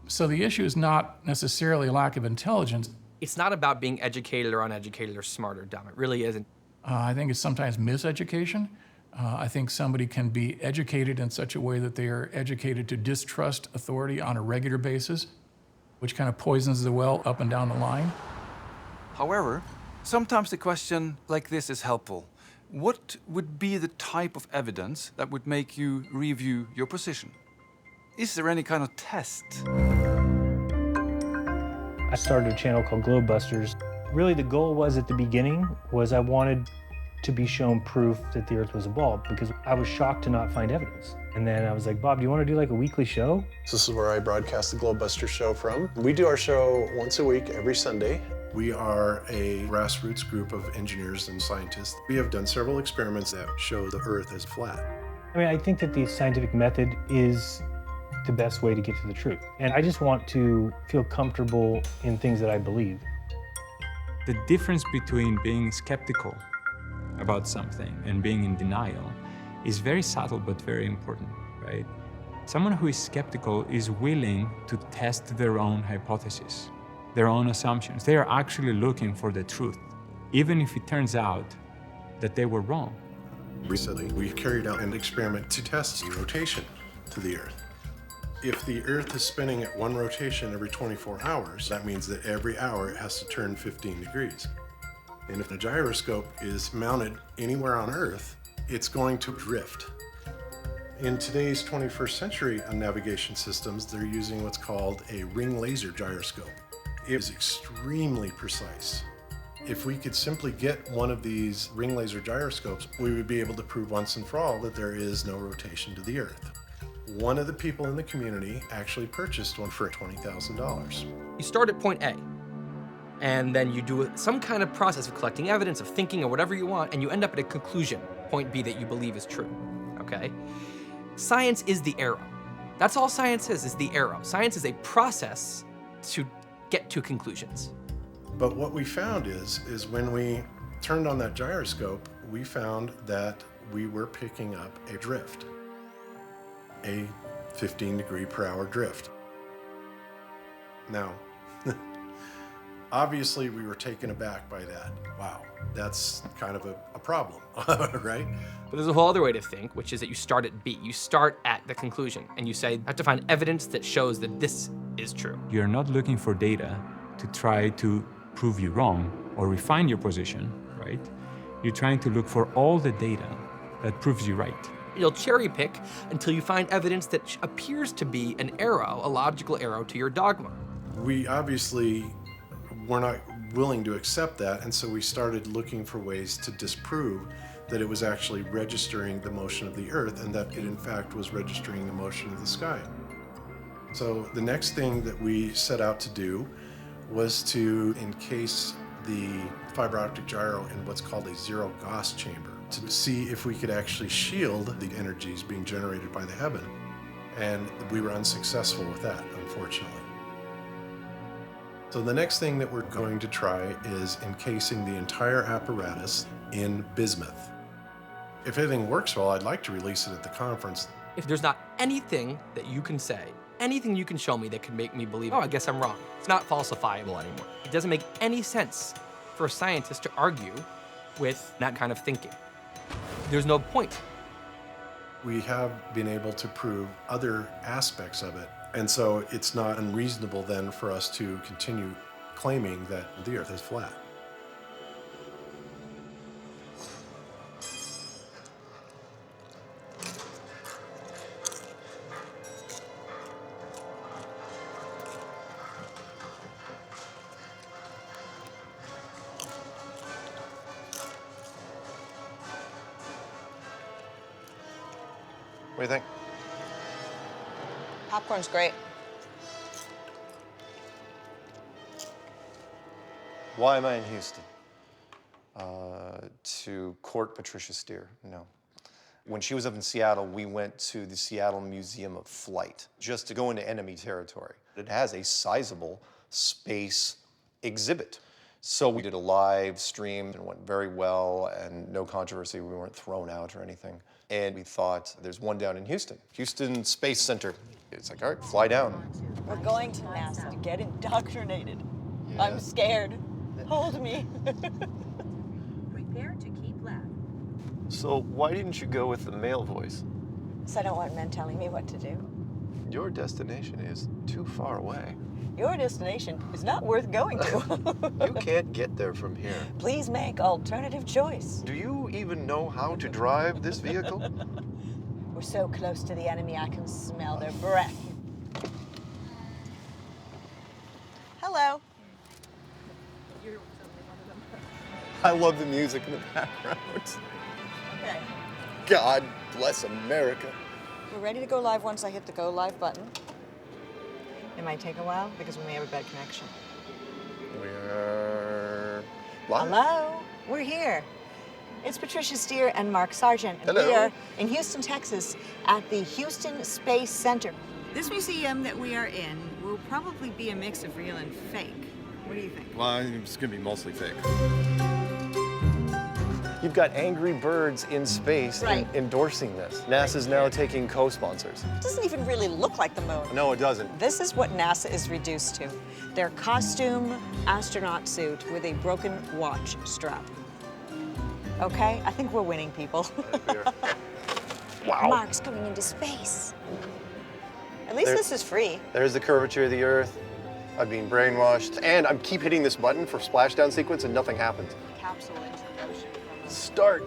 So the issue is not necessarily a lack of intelligence. It's not about being educated or uneducated or smart or dumb. It really isn't. I think it's sometimes miseducation. I think somebody can be educated in such a way that they are educated to distrust authority on a regular basis, which kind of poisons the well up and down the line. However, sometimes the question like this is helpful. What would be the type of evidence that would make you review your position? Is there any kind of test? I started a channel called Globebusters. Really, the goal was at the beginning was I wanted to be shown proof that the Earth was a ball because I was shocked to not find evidence. And then I was like, Bob, do you want to do like a weekly show? This is where I broadcast the Globebusters show from. We do our show once a week, every Sunday. We are a grassroots group of engineers and scientists. We have done several experiments that show the Earth is flat. I mean, I think that the scientific method is the best way to get to the truth. And I just want to feel comfortable in things that I believe. The difference between being skeptical about something and being in denial is very subtle but very important, right? Someone who is skeptical is willing to test their own hypotheses, their own assumptions. They are actually looking for the truth, even if it turns out that they were wrong. Recently, we carried out an experiment to test the rotation to the Earth. If the Earth is spinning at one rotation every 24 hours, that means that every hour it has to turn 15 degrees. And if the gyroscope is mounted anywhere on Earth, it's going to drift. In today's 21st century navigation systems, they're using what's called a ring laser gyroscope. It is extremely precise. If we could simply get one of these ring laser gyroscopes, we would be able to prove once and for all that there is no rotation to the Earth. One of the people in the community actually purchased one for $20,000. You start at point A, and then you do some kind of process of collecting evidence, of thinking, or whatever you want, and you end up at a conclusion, point B, that you believe is true, okay? Science is the arrow. That's all science is the arrow. Science is a process to get to conclusions. But what we found is when we turned on that gyroscope, we found that we were picking up a drift. A 15-degree-per-hour drift. Now, obviously we were taken aback by that. Wow, that's kind of a problem, right? But there's a whole other way to think, which is that you start at B. You start at the conclusion, and you say, I have to find evidence that shows that this is true. You're not looking for data to try to prove you wrong or refine your position, right? You're trying to look for all the data that proves you right. You'll cherry pick until you find evidence that appears to be an arrow, a logical arrow to your dogma. We obviously were not willing to accept that, and so we started looking for ways to disprove that it was actually registering the motion of the Earth and that it in fact was registering the motion of the sky. So the next thing that we set out to do was to encase the fiber optic gyro in what's called a zero Gauss chamber to see if we could actually shield the energies being generated by the heaven. And we were unsuccessful with that, unfortunately. So the next thing that we're going to try is encasing the entire apparatus in bismuth. If everything works well, I'd like to release it at the conference. If there's not anything that you can say, anything you can show me that could make me believe, oh, I guess I'm wrong, it's not falsifiable anymore. It doesn't make any sense for a scientist to argue with that kind of thinking. There's no point. We have been able to prove other aspects of it, and so it's not unreasonable then for us to continue claiming that the Earth is flat. What do you think? Popcorn's great. Why am I in Houston? To court Patricia Steere, no. When she was up in Seattle, we went to the Seattle Museum of Flight just to go into enemy territory. It has a sizable space exhibit. So we did a live stream and it went very well and no controversy. We weren't thrown out or anything. And we thought there's one down in Houston, Houston Space Center. It's like, all right, fly down. We're going to NASA to get indoctrinated. Yeah. I'm scared. Hold me. Prepare to keep left. So why didn't you go with the male voice? So I don't want men telling me what to do. Your destination is too far away. Your destination is not worth going to. You can't get there from here. Please make alternative choice. Do you even know how to drive this vehicle? We're so close to the enemy, I can smell their breath. Hello. I love the music in the background. Okay. God bless America. We're ready to go live once I hit the go live button. It might take a while because we may have a bad connection. We're live. Hello, we're here. It's Patricia Steere and Mark Sargent, and Hello. we are in Houston, Texas, at the Houston Space Center. This museum that we are in will probably be a mix of real and fake. What do you think? Well, it's gonna be mostly fake. You've got Angry Birds in space endorsing this. NASA's now taking co-sponsors. It doesn't even really look like the moon. No, it doesn't. This is what NASA is reduced to. Their costume astronaut suit with a broken watch strap. Okay, I think we're winning, people. Wow. Mark's going into space. At least this is free. There's the curvature of the Earth. I've been brainwashed. And I keep hitting this button for splashdown sequence and nothing happens. Capsule into the ocean. Start.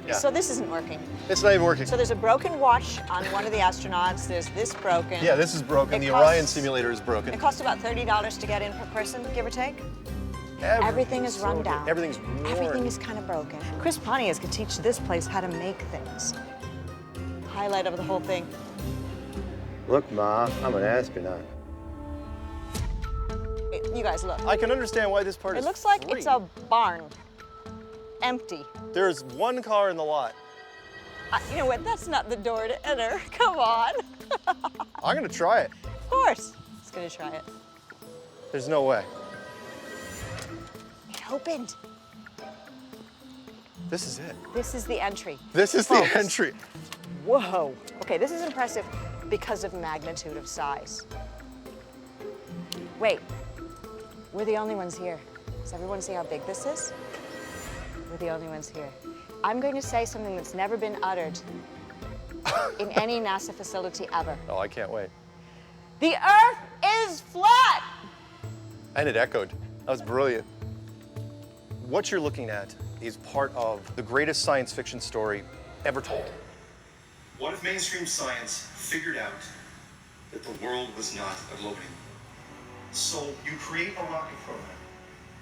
Yeah. So this isn't working. It's not even working. So there's a broken watch on one of the astronauts. There's this broken. Yeah, this is broken. The Orion simulator is broken. It costs about $30 to get in per person, give or take. Everything is run down. Everything's worn. Everything is kind of broken. Chris Pontius could teach this place how to make things. Highlight of the whole thing. Look, Ma, I'm an astronaut. You guys look. I can understand why this part is It looks like free. it's a barn. Empty. There's one car in the lot. You know what? That's not the door to enter. Come on. I'm gonna try it. Of course. It's gonna try it. There's no way. It opened. This is it. This is the entry. This is Folks. the entry. Whoa. Okay, this is impressive because of magnitude of size. Wait, we're the only ones here. Does everyone see how big this is? We're the only ones here. I'm going to say something that's never been uttered in any NASA facility ever. Oh, I can't wait. The Earth is flat! And it echoed. That was brilliant. What you're looking at is part of the greatest science fiction story ever told. What if mainstream science figured out that the world was not a globe anymore? So you create a rocket program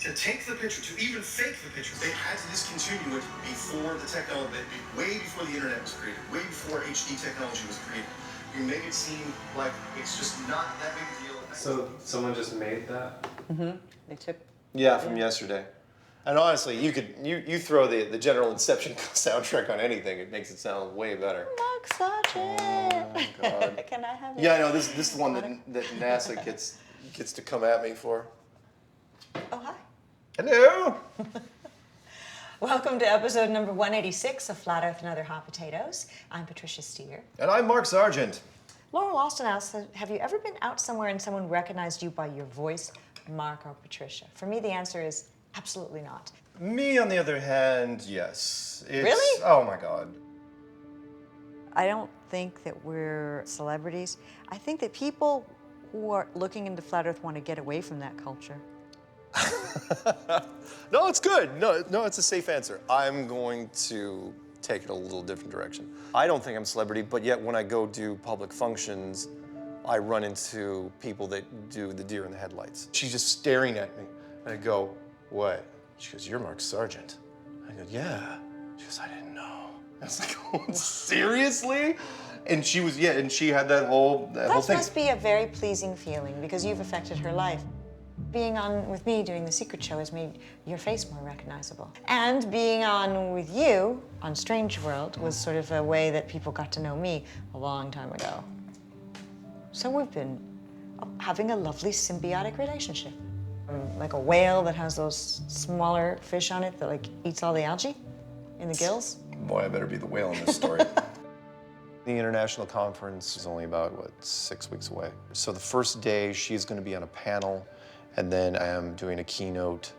to take the picture, to even fake the picture. They had to discontinue it before the technology, way before the internet was created, way before HD technology was created. You make it seem like it's just not that big a deal. So someone just made that? Mm-hmm. They took. Yeah, from yesterday. And honestly, you throw the general Inception soundtrack on anything, it makes it sound way better. Mark Sargent. Oh, God. Can I have it? Yeah, I know. This is the one that NASA gets to come at me for. Oh, hi. Hello. Welcome to episode number 186 of Flat Earth and Other Hot Potatoes. I'm Patricia Steer. And I'm Mark Sargent. Laura Lawson asks, have you ever been out somewhere and someone recognized you by your voice, Mark or Patricia? For me, the answer is absolutely not. Me, on the other hand, yes. Really? Oh, my God. I don't think that we're celebrities. I think that people who are looking into Flat Earth want to get away from that culture. No, it's good. No, it's a safe answer. I'm going to take it a little different direction. I don't think I'm a celebrity, but yet when I go do public functions, I run into people that do the deer in the headlights. She's just staring at me, and I go, what? She goes, you're Mark Sargent. I go, yeah. She goes, I didn't know. I was like, oh, seriously? And she was, yeah, and she had that whole thing. That must be a very pleasing feeling because you've affected her life. Being on with me doing The Secret Show has made your face more recognizable. And being on with you on Strange World was sort of a way that people got to know me a long time ago. So we've been having a lovely symbiotic relationship. Like a whale that has those smaller fish on it that like eats all the algae in the gills. Boy, I better be the whale in this story. The international conference is only about, 6 weeks away. So the first day, she's going to be on a panel, and then I am doing a keynote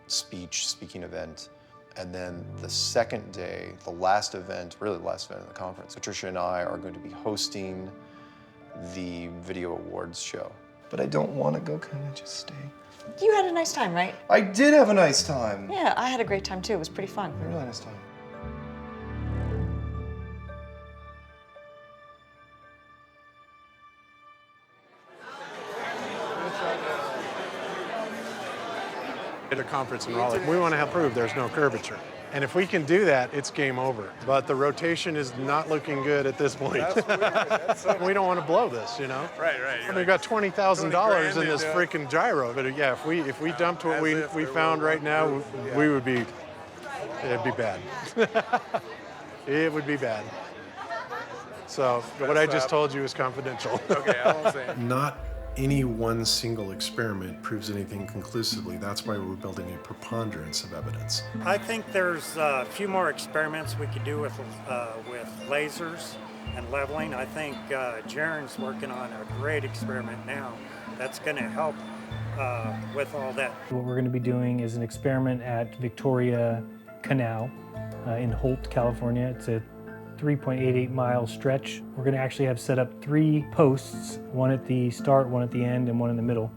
speaking event. And then the second day, the last event, really the last event of the conference, Patricia and I are going to be hosting the video awards show. But I don't want to go, can I just stay? You had a nice time, right? I did have a nice time. Yeah, I had a great time too. It was pretty fun. A really nice time. At a conference in Raleigh, we want to have proof there's no curvature. And if we can do that, it's game over. But the rotation is not looking good at this point. That's weird. That's so we don't want to blow this, you know? Right. And we've got $20,000 in this freaking gyro. But yeah, if we dumped what we found right now, we would be, it'd be bad. It would be bad. So what I just told you is confidential. Okay, I won't say it. Not any one single experiment proves anything conclusively. That's why we're building a preponderance of evidence. I think there's a few more experiments we could do with lasers and leveling. I think Jaren's working on a great experiment now that's going to help with all that. What we're going to be doing is an experiment at Victoria Canal in Holt, California. It's a 3.88 mile stretch. We're going to actually have set up 3 posts, one at the start, one at the end, and one in the middle.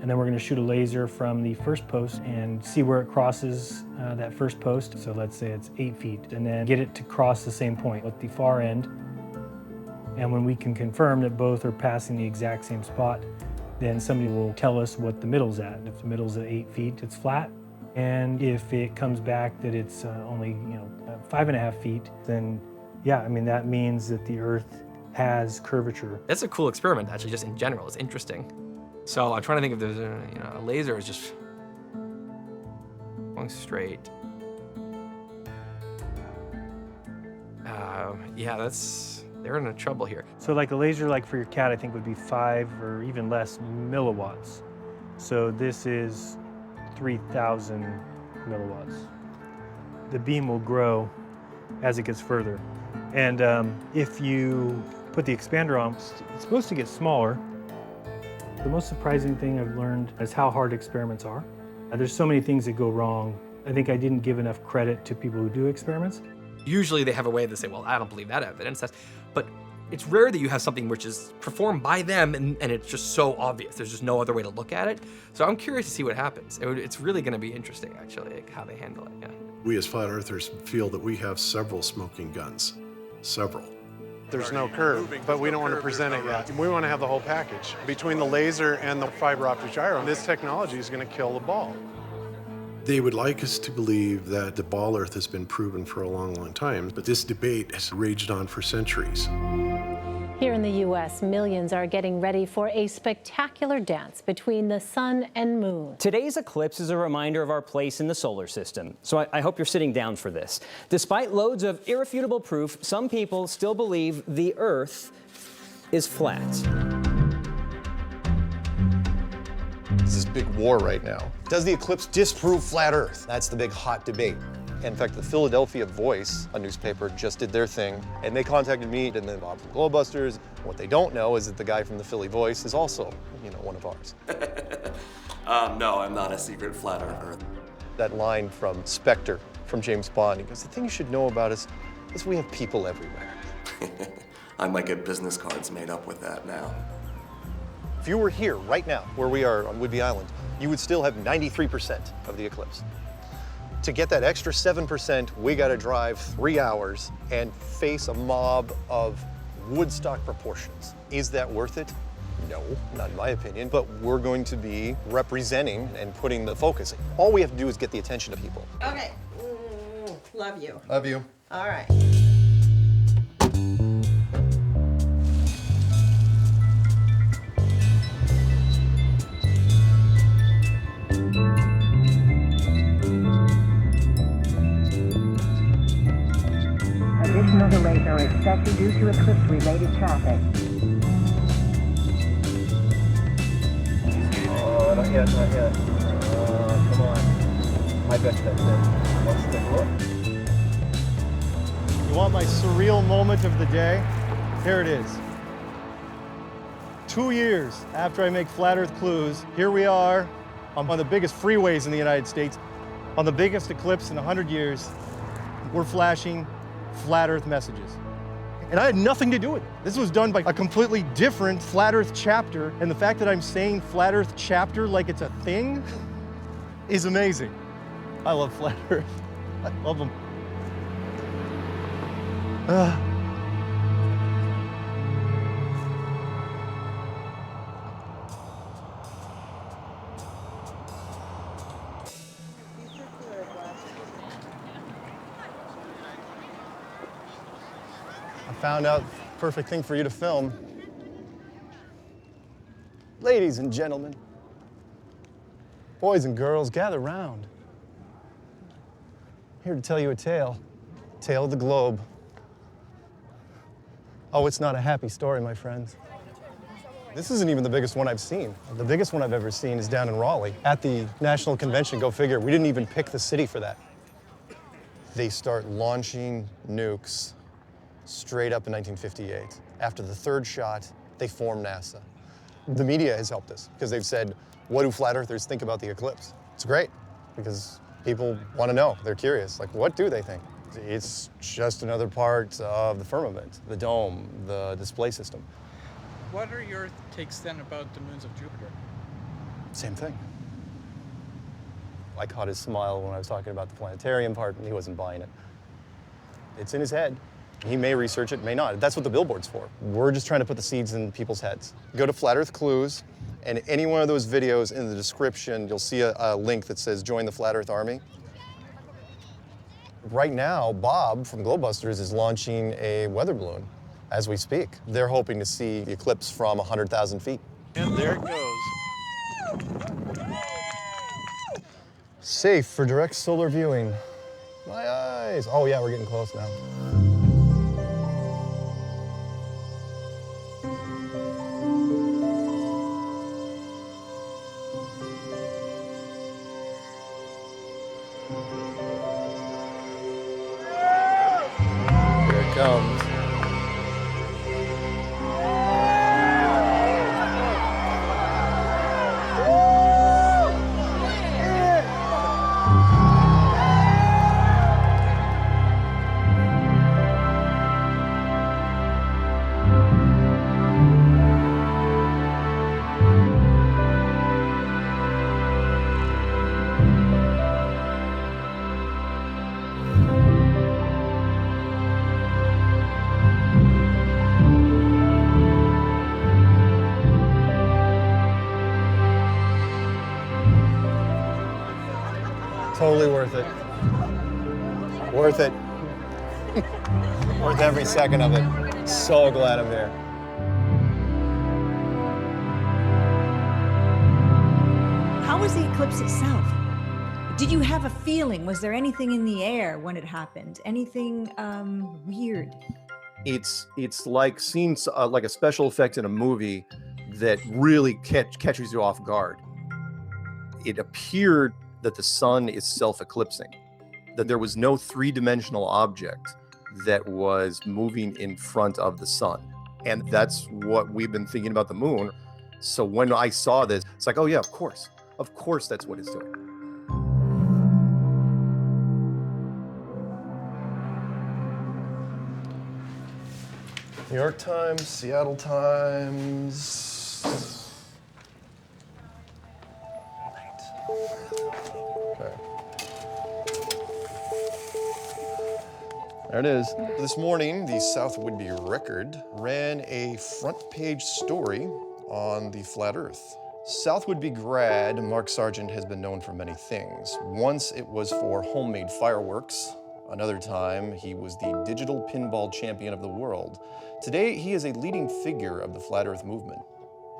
And then we're going to shoot a laser from the first post and see where it crosses that first post. So let's say it's 8 feet, and then get it to cross the same point at the far end. And when we can confirm that both are passing the exact same spot, then somebody will tell us what the middle's at. If the middle's at 8 feet, it's flat. And if it comes back that it's only 5.5 feet, then yeah, I mean, that means that the Earth has curvature. That's a cool experiment, actually, just in general. It's interesting. So I'm trying to think if there's a laser is just going straight. Yeah, they're in trouble here. So like a laser, like for your cat, I think would be 5 or even less milliwatts. So this is 3,000 milliwatts. The beam will grow as it gets further. And if you put the expander on, it's supposed to get smaller. The most surprising thing I've learned is how hard experiments are. There's so many things that go wrong. I think I didn't give enough credit to people who do experiments. Usually they have a way to say, well, I don't believe that evidence. But it's rare that you have something which is performed by them and it's just so obvious. There's just no other way to look at it. So I'm curious to see what happens. It's really going to be interesting, actually, like how they handle it. Yeah. We as flat earthers feel that we have several smoking guns. Several. There's no curve, but we don't want to present it yet. We want to have the whole package. Between the laser and the fiber optic gyro, this technology is going to kill the ball. They would like us to believe that the ball Earth has been proven for a long, long time, but this debate has raged on for centuries. Here in the U.S., millions are getting ready for a spectacular dance between the sun and moon. Today's eclipse is a reminder of our place in the solar system, so I hope you're sitting down for this. Despite loads of irrefutable proof, some people still believe the Earth is flat. There's this big war right now. Does the eclipse disprove flat Earth? That's the big hot debate. In fact, the Philadelphia Voice, a newspaper, just did their thing, and they contacted me and then Bob from Globebusters. What they don't know is that the guy from the Philly Voice is also, one of ours. No, I'm not a secret flat earther. That line from Spectre, from James Bond, he goes, the thing you should know about us is we have people everywhere. I might get business cards made up with that now. If you were here right now, where we are on Whidbey Island, you would still have 93% of the eclipse. To get that extra 7%, we gotta drive 3 hours and face a mob of Woodstock proportions. Is that worth it? No, not in my opinion, but we're going to be representing and putting the focus in. All we have to do is get the attention of people. Okay. Love you. Love you. All right. Additional delays are expected due to eclipse-related traffic. Oh, not yet, not yet. Come on. I bet that's it. Let's take a look. You want my surreal moment of the day? Here it is. 2 years after I make Flat Earth Clues, here we are on one of the biggest freeways in the United States, on the biggest eclipse in 100 years. We're flashing Flat Earth messages. And I had nothing to do with it. This was done by a completely different Flat Earth chapter, and the fact that I'm saying Flat Earth chapter like it's a thing is amazing. I love Flat Earth. I love them. Found out perfect thing for you to film. Ladies and gentlemen, boys and girls, gather round. I'm here to tell you a tale of the globe. Oh, it's not a happy story, my friends. This isn't even the biggest one I've seen. The biggest one I've ever seen is down in Raleigh at the National Convention. Go figure, we didn't even pick the city for that. They start launching nukes straight up in 1958. After the third shot, they formed NASA. The media has helped us because they've said, what do flat earthers think about the eclipse? It's great because people want to know. They're curious. Like, what do they think? It's just another part of the firmament, the dome, the display system. What are your takes then about the moons of Jupiter? Same thing. I caught his smile when I was talking about the planetarium part, and he wasn't buying it. It's in his head. He may research it, may not. That's what the billboard's for. We're just trying to put the seeds in people's heads. Go to Flat Earth Clues, and any one of those videos in the description, you'll see a link that says Join the Flat Earth Army. Right now, Bob from Globebusters is launching a weather balloon as we speak. They're hoping to see the eclipse from 100,000 feet. And there it goes. Safe for direct solar viewing. My eyes. Oh yeah, we're getting close now. Here it comes. Totally worth it. Worth it. Worth every second of it. So glad I'm here. How was the eclipse itself? Did you have a feeling? Was there anything in the air when it happened? Anything weird? It's like seeing like a special effect in a movie that really catches you off guard. It appeared that the sun is self-eclipsing, that there was no three-dimensional object that was moving in front of the sun. And that's what we've been thinking about the moon. So when I saw this, it's like, oh yeah, of course that's what it's doing. New York Times, Seattle Times. Okay. There it is. This morning, the South Whitby Record ran a front page story on the flat Earth. South Whitby grad Mark Sargent has been known for many things. Once it was for homemade fireworks. Another time, he was the digital pinball champion of the world. Today, he is a leading figure of the flat Earth movement.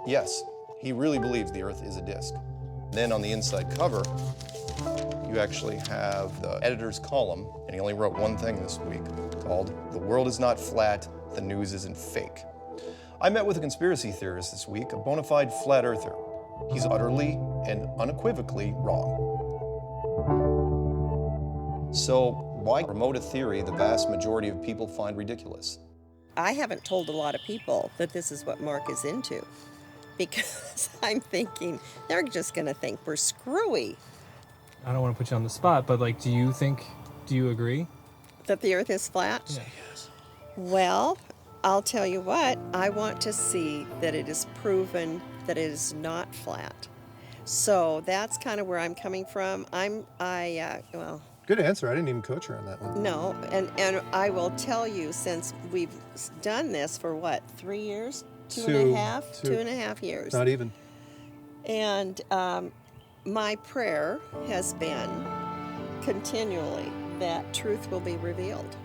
Yes, he really believes the Earth is a disc. Then on the inside cover, you actually have the editor's column, and he only wrote one thing this week called, "The world is not flat, the news isn't fake." I met with a conspiracy theorist this week, a bona fide flat earther. He's utterly and unequivocally wrong. So why promote a theory the vast majority of people find ridiculous? I haven't told a lot of people that this is what Mark is into, because I'm thinking they're just going to think we're screwy. I don't want to put you on the spot, but like, do you agree? That the Earth is flat? Yeah. Well, I'll tell you what, I want to see that it is proven that it is not flat. So that's kind of where I'm coming from. Well... Good answer. I didn't even coach her on that one. No, and I will tell you, since we've done this for what, 3 years? Two and a half years. Not even. And my prayer has been continually that truth will be revealed.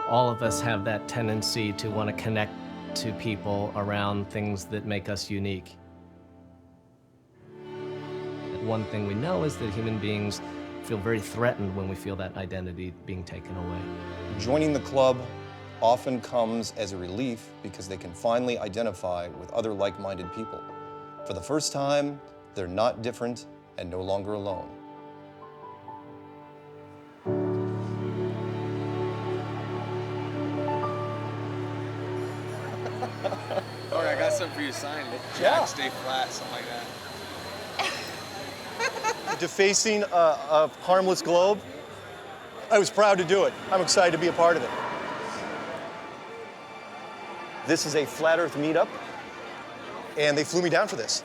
All of us have that tendency to want to connect to people around things that make us unique. One thing we know is that human beings feel very threatened when we feel that identity being taken away. Joining the club often comes as a relief because they can finally identify with other like-minded people. For the first time, they're not different and no longer alone. Sorry, I got something for you to sign. Jack, stay flat, something like that. Defacing a harmless globe. I was proud to do it. I'm excited to be a part of it. This is a flat Earth meetup, and they flew me down for this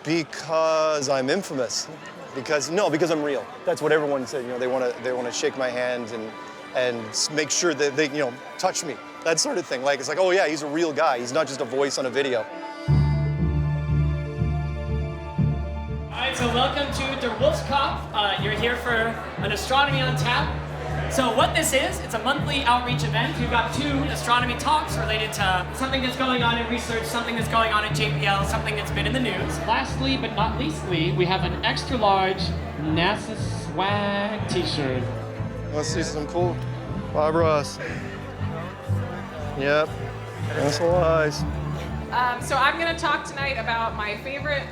because I'm infamous. Because I'm real. That's what everyone said. You know, they want to shake my hand and make sure that they touch me. That sort of thing. Like it's like, oh yeah, he's a real guy. He's not just a voice on a video. All right, so welcome to Der Wolfskopf. You're here for an Astronomy on Tap. So what this is, it's a monthly outreach event. We've got 2 astronomy talks related to something that's going on in research, something that's going on at JPL, something that's been in the news. Lastly, but not leastly, we have an extra large NASA swag t-shirt. Let's see some cool Bob Ross. Yep, that's lies. So I'm gonna talk tonight about my favorite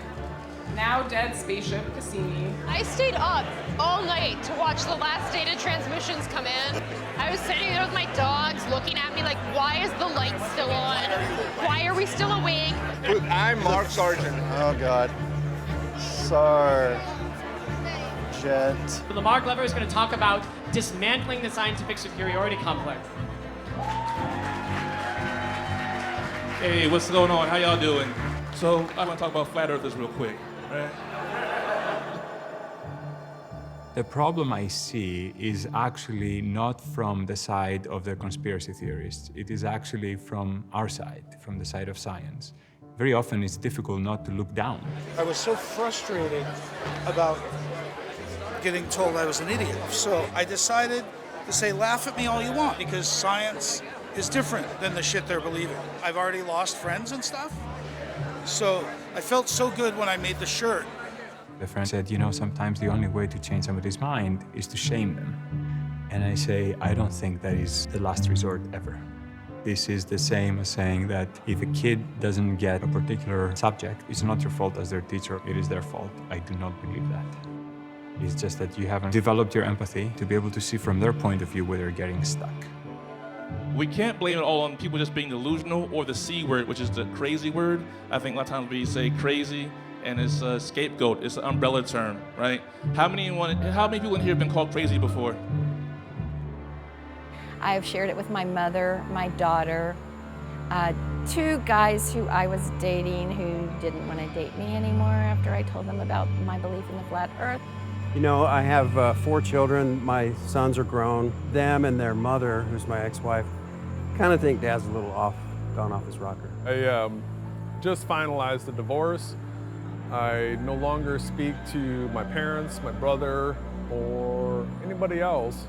now dead spaceship, Cassini. I stayed up all night to watch the last data transmissions come in. I was sitting there with my dogs looking at me like, why is the light still on? Why are we still awake? I'm Mark Sargent. Oh God. Sargent. Lamar Glover is going to talk about dismantling the scientific superiority complex. Hey, what's going on? How y'all doing? So I'm gonna talk about flat earthers real quick, right? The problem I see is actually not from the side of the conspiracy theorists. It is actually from our side, from the side of science. Very often it's difficult not to look down. I was so frustrated about getting told I was an idiot. So I decided to say, laugh at me all you want, because science is different than the shit they're believing. I've already lost friends and stuff So I felt so good when I made the shirt. The friend said, you know, sometimes the only way to change somebody's mind is to shame them. And I say, I don't think that is the last resort ever. This is the same as saying that if a kid doesn't get a particular subject, it's not your fault as their teacher, it is their fault. I do not believe that. It's just that you haven't developed your empathy to be able to see from their point of view where they're getting stuck. We can't blame it all on people just being delusional or the C word, which is the crazy word. I think a lot of times we say crazy and it's a scapegoat, it's an umbrella term, right? How many people in here have been called crazy before? I've shared it with my mother, my daughter, 2 guys who I was dating who didn't want to date me anymore after I told them about my belief in the flat earth. You know, I have 4 children. My sons are grown. Them and their mother, who's my ex-wife, kind of think Dad's a little gone off his rocker. I just finalized the divorce. I no longer speak to my parents, my brother, or anybody else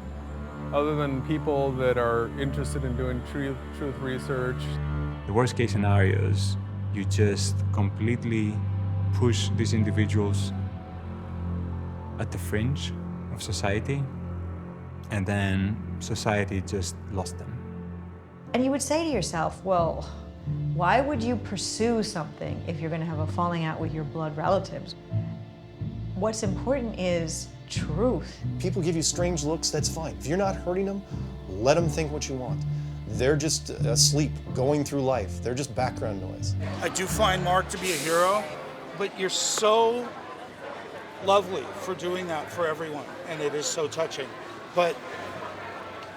other than people that are interested in doing truth research. The worst case scenarios, you just completely push these individuals at the fringe of society, and then society just lost them. And you would say to yourself, well, why would you pursue something if you're going to have a falling out with your blood relatives? What's important is truth. People give you strange looks, that's fine. If you're not hurting them, let them think what you want. They're just asleep, going through life. They're just background noise. I do find Mark to be a hero, but you're so lovely for doing that for everyone, and it is so touching. But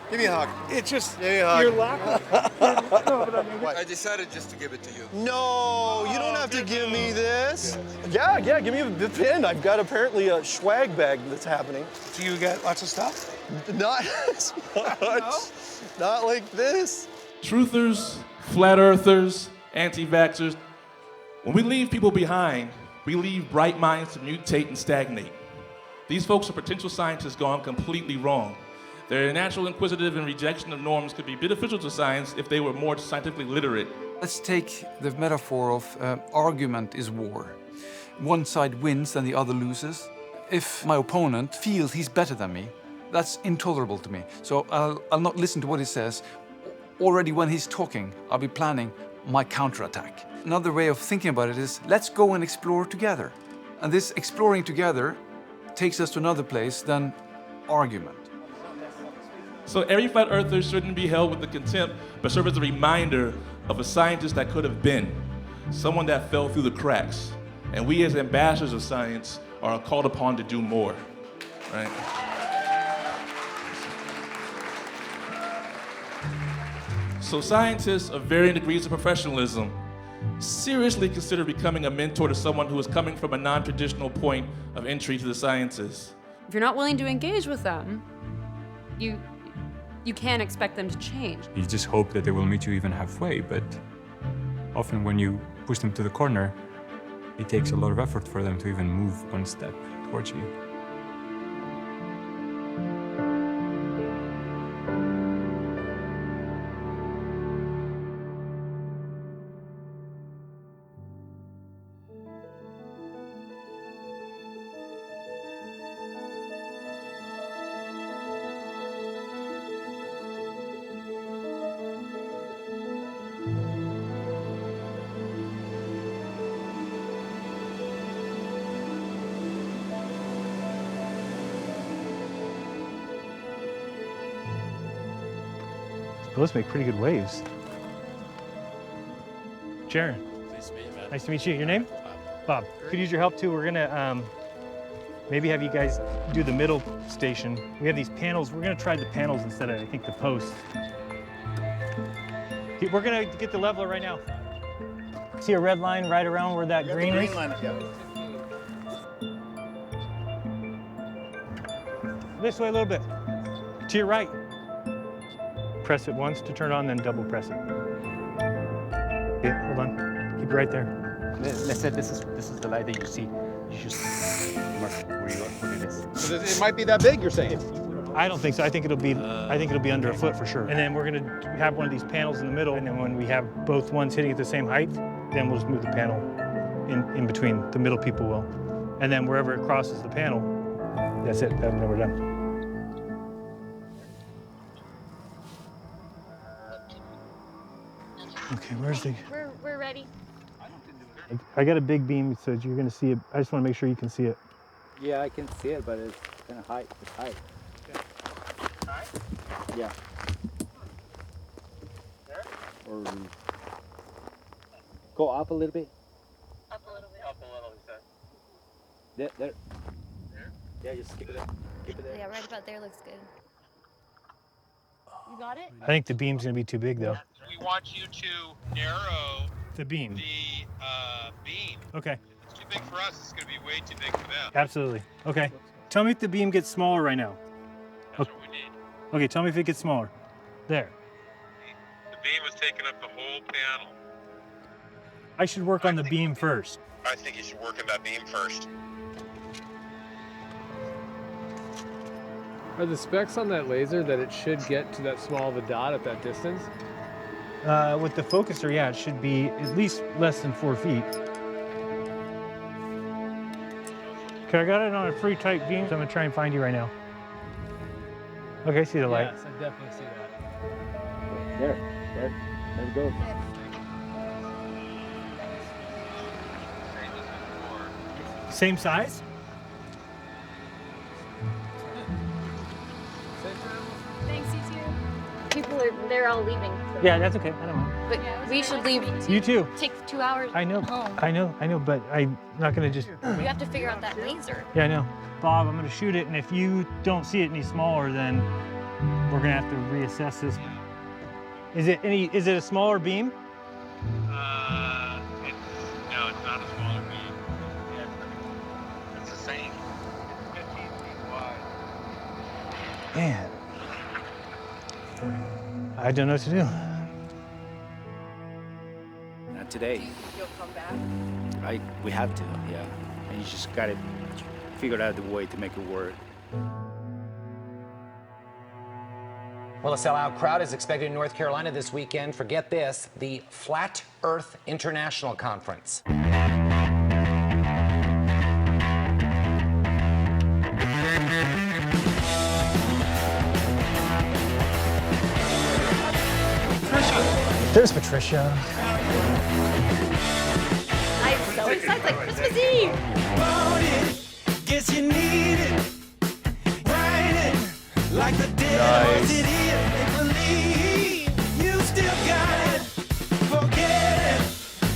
give me a hug. It just, you're laughing. I decided just to give it to you. No, you don't have to give me this. Yeah, give me the pin. I've got apparently a swag bag that's happening. Do you get lots of stuff? Not as much. No? Not like this. Truthers, flat earthers, anti-vaxxers. When we leave people behind, we leave bright minds to mutate and stagnate. These folks are potential scientists gone completely wrong. Their natural inquisitive and rejection of norms could be beneficial to science if they were more scientifically literate. Let's take the metaphor of argument is war. One side wins and the other loses. If my opponent feels he's better than me, that's intolerable to me. So I'll not listen to what he says. Already when he's talking, I'll be planning my counterattack. Another way of thinking about it is, let's go and explore together. And this exploring together takes us to another place than argument. So every flat earther shouldn't be held with the contempt, but serve as a reminder of a scientist that could have been, someone that fell through the cracks. And we as ambassadors of science are called upon to do more, right? So scientists of varying degrees of professionalism seriously consider becoming a mentor to someone who is coming from a non-traditional point of entry to the sciences. If you're not willing to engage with them, you can't expect them to change. You just hope that they will meet you even halfway, but often when you push them to the corner, it takes a lot of effort for them to even move one step towards you. Those make pretty good waves. Jaron. Nice to meet you, man. Nice to meet you. Your name? Bob. Could use your help too. We're gonna maybe have you guys do the middle station. We have these panels. We're gonna try the panels instead of, I think, the posts. Okay, we're gonna get the leveler right now. See a red line right around where that green is? line, yeah. This way a little bit. To your right. Press it once to turn on, then double press it. Okay, hold on. Keep it right there. Let's say this is the light that you see. You just mark where you put it is. So it might be that big, you're saying? I don't think so. I think it'll be under a foot for sure. And then we're gonna have one of these panels in the middle, and then when we have both ones hitting at the same height, then we'll just move the panel in between. The middle people will. And then wherever it crosses the panel, that's it. Then we're done. Okay, where's the... We're ready. I got a big beam, so you're going to see it. I just want to make sure you can see it. Yeah, I can see it, but it's kind of high. It's high. Yeah. There? Or go up a little bit. Up a little bit. Up a little, you said. There. There? Yeah, just keep it there. Keep it there. Yeah, right about there looks good. You got it? I think the beam's going to be too big, though. We want you to narrow The beam. the beam. Okay. It's too big for us. It's going to be way too big for them. Absolutely. Okay. Tell me if the beam gets smaller right now. That's what we need. Okay, tell me if it gets smaller. There. The beam was taking up the whole panel. I should work on the beam first. I think you should work on that beam first. Are the specs on that laser that it should get to that small of a dot at that distance? With the focuser, yeah, it should be at least less than 4 feet. Okay, I got it on a pretty tight beam, so I'm gonna try and find you right now. Okay, I see the light. Yes, I definitely see that. There it goes. Same size? Thanks, you too. They're all leaving. So. Yeah, that's okay. I don't mind. But we should leave. You too. Take 2 hours. I know. Home. I know, but I'm not gonna just... You have to figure out that laser. Yeah, I know. Bob, I'm gonna shoot it, and if you don't see it any smaller, then we're gonna have to reassess this. Is it a smaller beam? No, it's not a smaller beam. Yeah, it's the same. It's 15 feet wide. Man. I don't know what to do. Not today. You'll come back? We have to, yeah. And you just gotta figure out the way to make it work. Well, a sellout crowd is expected in North Carolina this weekend for, get this, the Flat Earth International Conference. There's Patricia. I'm so excited. It's like Christmas Eve. Guess you need it. Write it like the dead Nice. it is. Believe you still got it. Forget it.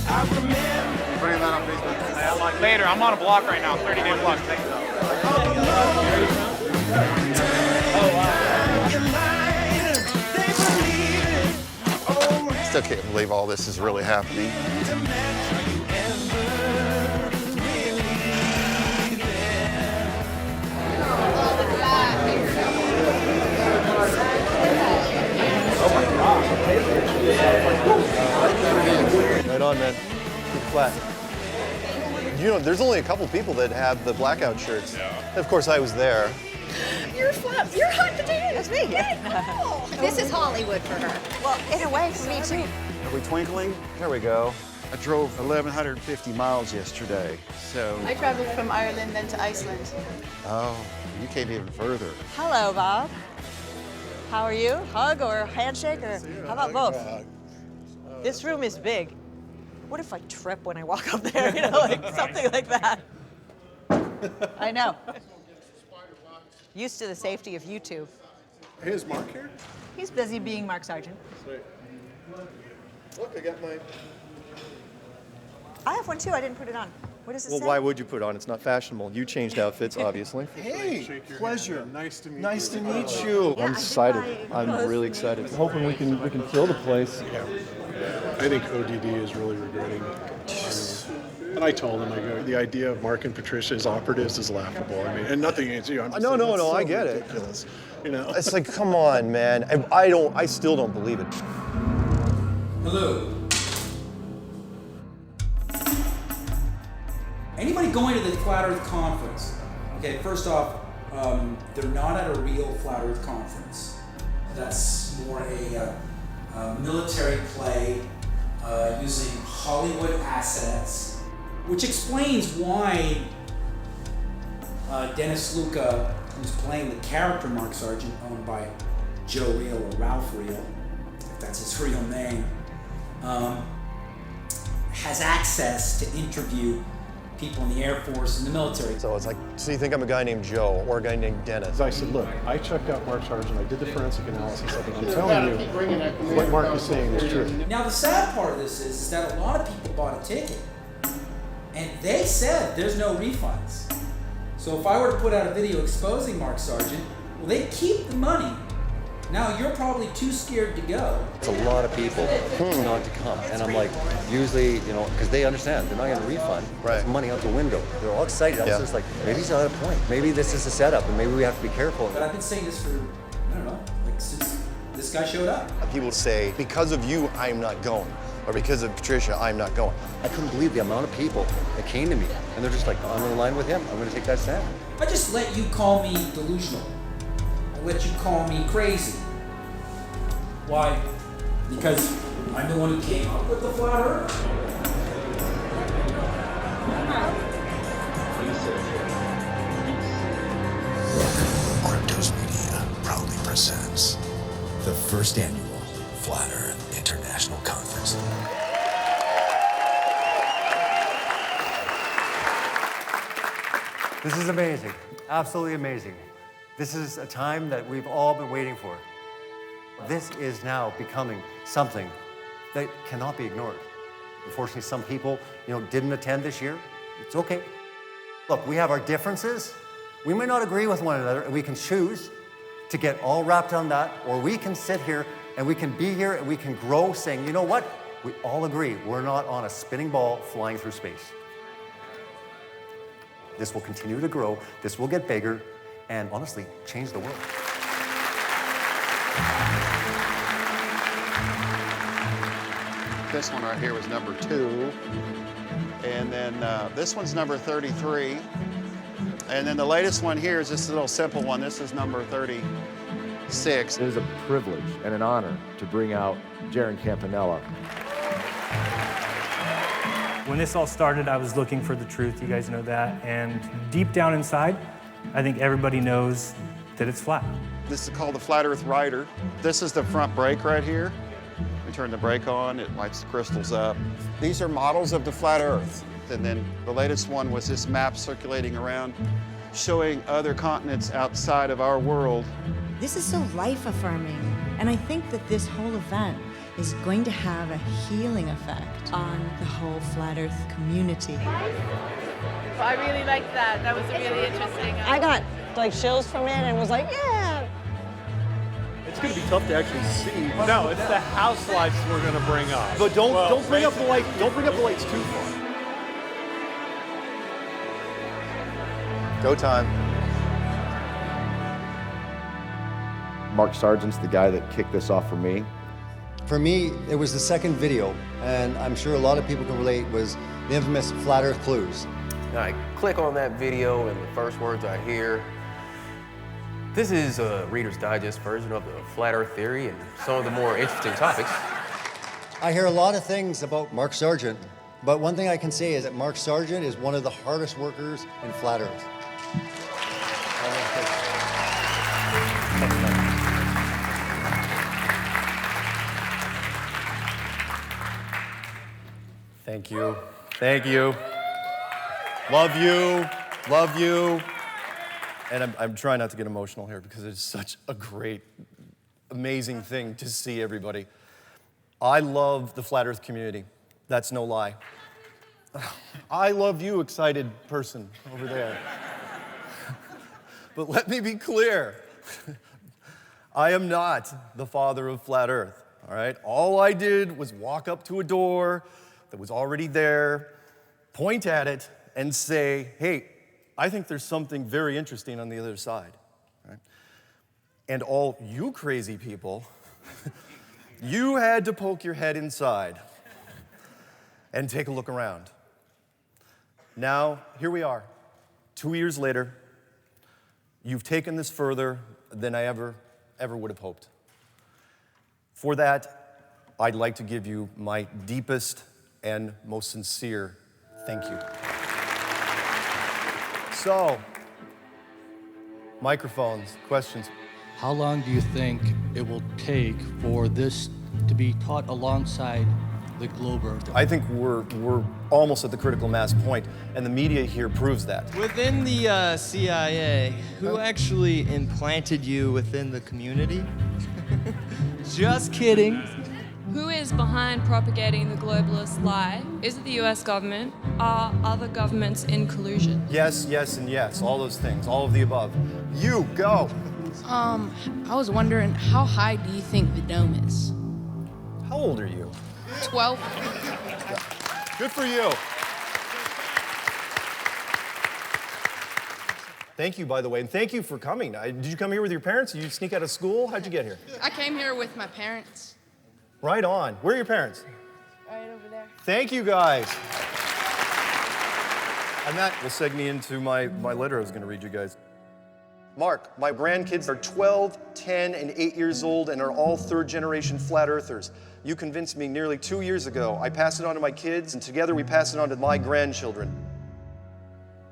I remember. Bring that on Facebook. Later, I'm on a block right now. 30-day block. Thanks. Still can't believe all this is really happening. Right on, man. Keep it flat. You know, there's only a couple people that have the blackout shirts. Yeah. Of course, I was there. You're flat. You're hot potato. That's me. This is Hollywood for her. Well, in a way, for me too. Are we twinkling? There we go. I drove 1,150 miles yesterday, so... I traveled from Ireland then to Iceland. Oh, you came even further. Hello, Bob. How are you? Hug or handshake or how about both? This room is big. What if I trip when I walk up there? You know, like something like that. I know. Used to the safety of you two. Hey, is Mark here? He's busy being Mark Sargent. Sweet. Look, I got my... I have one too. I didn't put it on. What does it say? Well, why would you put it on? It's not fashionable. You changed outfits, obviously. Hey, pleasure. Nice to meet you. Nice to meet you. I'm excited. I'm really excited. I'm hoping we can fill the place. I think ODD is really regretting. And I told him, I go, the idea of Mark and Patricia as operatives is laughable. I mean, and nothing against you. I'm just No, saying, no, that's no, so I get it. ridiculous. You know, It's like, come on, man. I still don't believe it. Hello. Anybody going to the Flat Earth Conference? Okay, first off, they're not at a real Flat Earth Conference. That's more a military play using Hollywood assets Which explains why Dennis Luca, who's playing the character Mark Sargent, owned by Joe Reel or Ralph Reel, if that's his real name, has access to interview people in the Air Force and the military. So it's like, so you think I'm a guy named Joe or a guy named Dennis? I said, look, I checked out Mark Sargent, I did the forensic analysis of it. I'm telling you, what Mark is saying is true. Now the sad part of this is that a lot of people bought a ticket, and they said there's no refunds. So if I were to put out a video exposing Mark Sargent, well, they'd keep the money. Now you're probably too scared to go. It's a lot of people not to come, and I'm like, usually, you know, because they understand they're not going to refund. Right. Money out the window. They're all excited. I was just like, maybe he's out of point. Maybe this is a setup, and maybe we have to be careful. But I've been saying this for, I don't know, like since this guy showed up. People say, because of you, I'm not going. Or because of Patricia, I'm not going. I couldn't believe the amount of people that came to me, and they're just like, I'm in line with him. I'm going to take that stand. I just let you call me delusional. I let you call me crazy. Why? Because I'm the one who came up with the flat earth. Cryptos Media proudly presents the first annual Flat Earth International Conference. This is amazing, absolutely amazing. This is a time that we've all been waiting for. This is now becoming something that cannot be ignored. Unfortunately, some people, didn't attend this year. It's okay. Look, we have our differences. We may not agree with one another, and we can choose to get all wrapped on that, or we can sit here and we can be here and we can grow saying, you know what? We all agree we're not on a spinning ball flying through space. This will continue to grow, this will get bigger, and honestly, change the world. This one right here was number 2. And then this one's number 33. And then the latest one here is this little simple one. This is number 36. It is a privilege and an honor to bring out Jaron Campanella. When this all started, I was looking for the truth, you guys know that, and deep down inside, I think everybody knows that it's flat. This is called the Flat Earth Rider. This is the front brake right here. We turn the brake on, it lights the crystals up. These are models of the flat Earth. And then the latest one was this map circulating around, showing other continents outside of our world. This is so life-affirming, and I think that this whole event is going to have a healing effect on the whole flat Earth community. Well, I really liked that. That was really interesting. I got like chills from it and was like, yeah. It's going to be tough to actually see. No, it's the house lights we're going to bring up. But don't bring up the light. Don't bring up the lights too far. Go time. Mark Sargent's the guy that kicked this off for me. For me, it was the second video, and I'm sure a lot of people can relate, was the infamous Flat Earth Clues. I click on that video, and the first words I hear, this is a Reader's Digest version of the Flat Earth theory and some of the more interesting topics. I hear a lot of things about Mark Sargent, but one thing I can say is that Mark Sargent is one of the hardest workers in Flat Earth. Thank you. Thank you. Love you. Love you. And I'm trying not to get emotional here because it's such a great, amazing thing to see everybody. I love the Flat Earth community. That's no lie. I love you, excited person over there. But let me be clear. I am not the father of Flat Earth, all right? All I did was walk up to a door that was already there, point at it, and say, hey, I think there's something very interesting on the other side, right? And all you crazy people, you had to poke your head inside and take a look around. Now, here we are, 2 years later. You've taken this further than I ever would have hoped. For that, I'd like to give you my deepest and most sincere Thank you. So, microphones, questions. How long do you think it will take for this to be taught alongside the globe Earth? I think we're almost at the critical mass point, and the media here proves that. Within the CIA, who actually implanted you within the community? Just kidding. Who is behind propagating the globalist lie? Is it the US government? Are other governments in collusion? Yes, yes, and yes. All those things. All of the above. You, go. I was wondering, how high do you think the dome is? How old are you? 12. Good for you. Thank you, by the way, and thank you for coming. Did you come here with your parents? Did you sneak out of school? How'd you get here? I came here with my parents. Right on. Where are your parents? Right over there. Thank you, guys. And that will seg me into my letter I was going to read you guys. Mark, my grandkids are 12, 10, and 8 years old and are all third-generation flat earthers. You convinced me nearly 2 years ago. I passed it on to my kids, and together we pass it on to my grandchildren.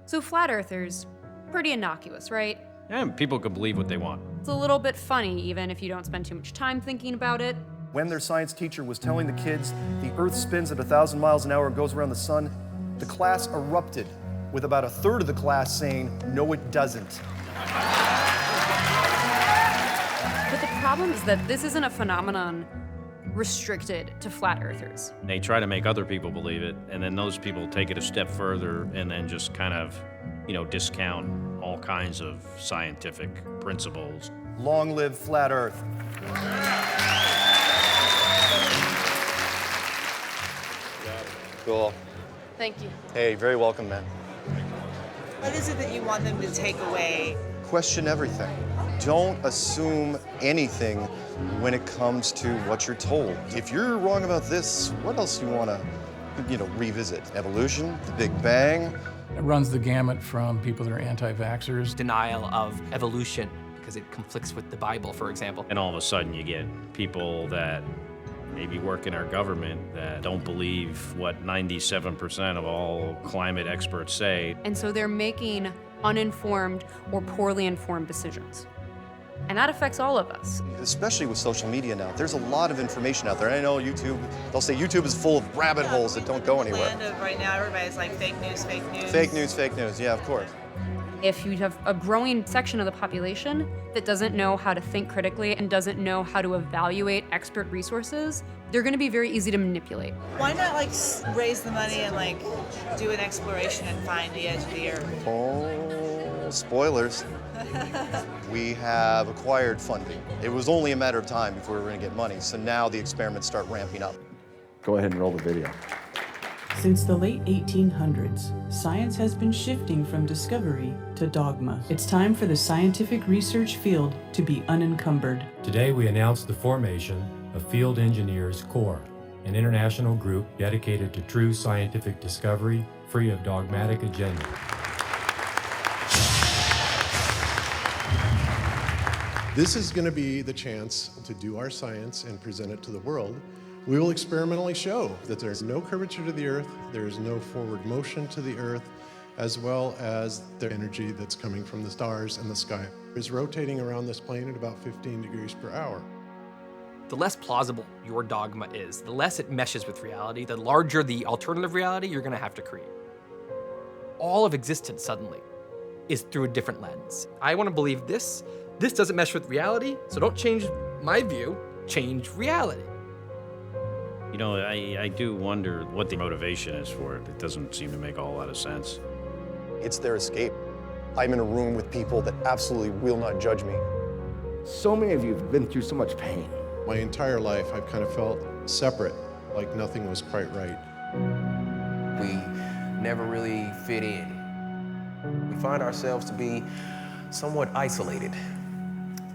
So flat earthers, pretty innocuous, right? Yeah, people can believe what they want. It's a little bit funny, even if you don't spend too much time thinking about it. When their science teacher was telling the kids the Earth spins at 1,000 miles an hour and goes around the sun, the class erupted, with about a third of the class saying, "No, it doesn't." But the problem is that this isn't a phenomenon restricted to flat earthers. They try to make other people believe it, and then those people take it a step further and then just kind of, discount all kinds of scientific principles. Long live flat Earth. Cool. Thank you. Hey, very welcome, man. What is it that you want them to take away? Question everything. Don't assume anything when it comes to what you're told. If you're wrong about this, what else do you want to, revisit? Evolution, the Big Bang? It runs the gamut from people that are anti-vaxxers. Denial of evolution, because it conflicts with the Bible, for example. And all of a sudden you get people that maybe work in our government that don't believe what 97% of all climate experts say. And so they're making uninformed or poorly informed decisions. And that affects all of us. Especially with social media now. There's a lot of information out there. I know YouTube, they'll say YouTube is full of rabbit holes that don't go anywhere. Land of right now, everybody's like fake news, fake news. Fake news, yeah, of course. If you have a growing section of the population that doesn't know how to think critically and doesn't know how to evaluate expert resources, they're going to be very easy to manipulate. Why not raise the money and do an exploration and find the edge of the earth? Oh, spoilers. We have acquired funding. It was only a matter of time before we were going to get money, so now the experiments start ramping up. Go ahead and roll the video. Since the late 1800s, science has been shifting from discovery to dogma. It's time for the scientific research field to be unencumbered. Today we announce the formation of Field Engineers Corps, an international group dedicated to true scientific discovery, free of dogmatic agenda. This is going to be the chance to do our science and present it to the world. We will experimentally show that there's no curvature to the Earth, there is no forward motion to the Earth, as well as the energy that's coming from the stars and the sky is rotating around this plane at about 15 degrees per hour. The less plausible your dogma is, the less it meshes with reality, the larger the alternative reality you're going to have to create. All of existence suddenly is through a different lens. I want to believe this doesn't mesh with reality, so don't change my view, change reality. I do wonder what the motivation is for it. It doesn't seem to make a whole lot of sense. It's their escape. I'm in a room with people that absolutely will not judge me. So many of you have been through so much pain. My entire life, I've kind of felt separate, like nothing was quite right. We never really fit in. We find ourselves to be somewhat isolated.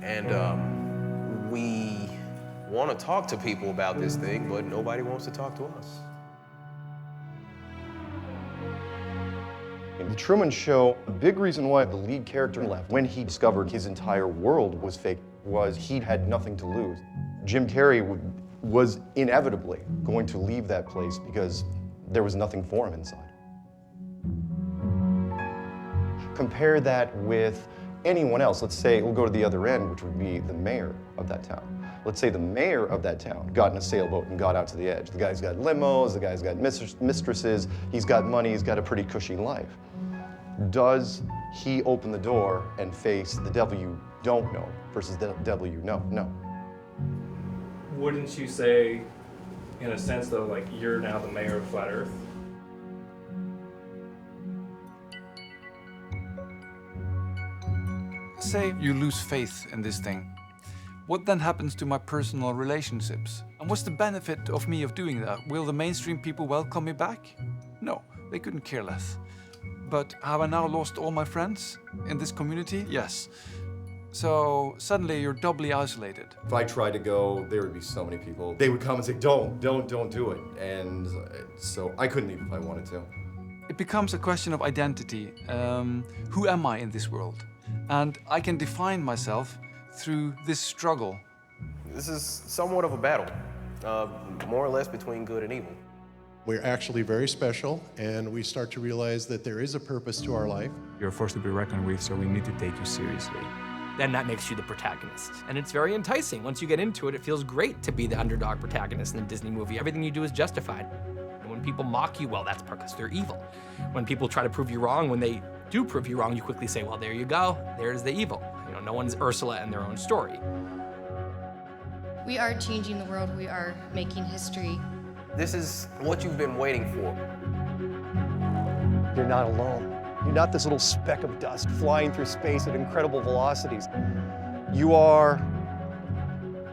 And we want to talk to people about this thing, but nobody wants to talk to us. In The Truman Show, a big reason why the lead character left when he discovered his entire world was fake was he had nothing to lose. Jim Carrey was inevitably going to leave that place because there was nothing for him inside. Compare that with anyone else. Let's say, we'll go to the other end, which would be the mayor of that town. Let's say the mayor of that town got in a sailboat and got out to the edge. The guy's got limos, the guy's got mistresses, he's got money, he's got a pretty cushy life. Does he open the door and face the devil you don't know versus the devil you know? No. Wouldn't you say, in a sense though, like you're now the mayor of Flat Earth? Say you lose faith in this thing. What then happens to my personal relationships? And what's the benefit of me of doing that? Will the mainstream people welcome me back? No, they couldn't care less. But have I now lost all my friends in this community? Yes. So suddenly you're doubly isolated. If I tried to go, there would be so many people. They would come and say, don't do it. And so I couldn't leave if I wanted to. It becomes a question of identity. Who am I in this world? And I can define myself through this struggle. This is somewhat of a battle, more or less between good and evil. We're actually very special, and we start to realize that there is a purpose to our life. You're a force to be reckoned with, so we need to take you seriously. Then that makes you the protagonist. And it's very enticing. Once you get into it, it feels great to be the underdog protagonist in a Disney movie. Everything you do is justified. And when people mock you, well, that's because they're evil. When people try to prove you wrong, when they do prove you wrong, you quickly say, well, there you go, there's the evil. You know, no one's Ursula in their own story. We are changing the world, we are making history. This is what you've been waiting for. You're not alone. You're not this little speck of dust flying through space at incredible velocities. You are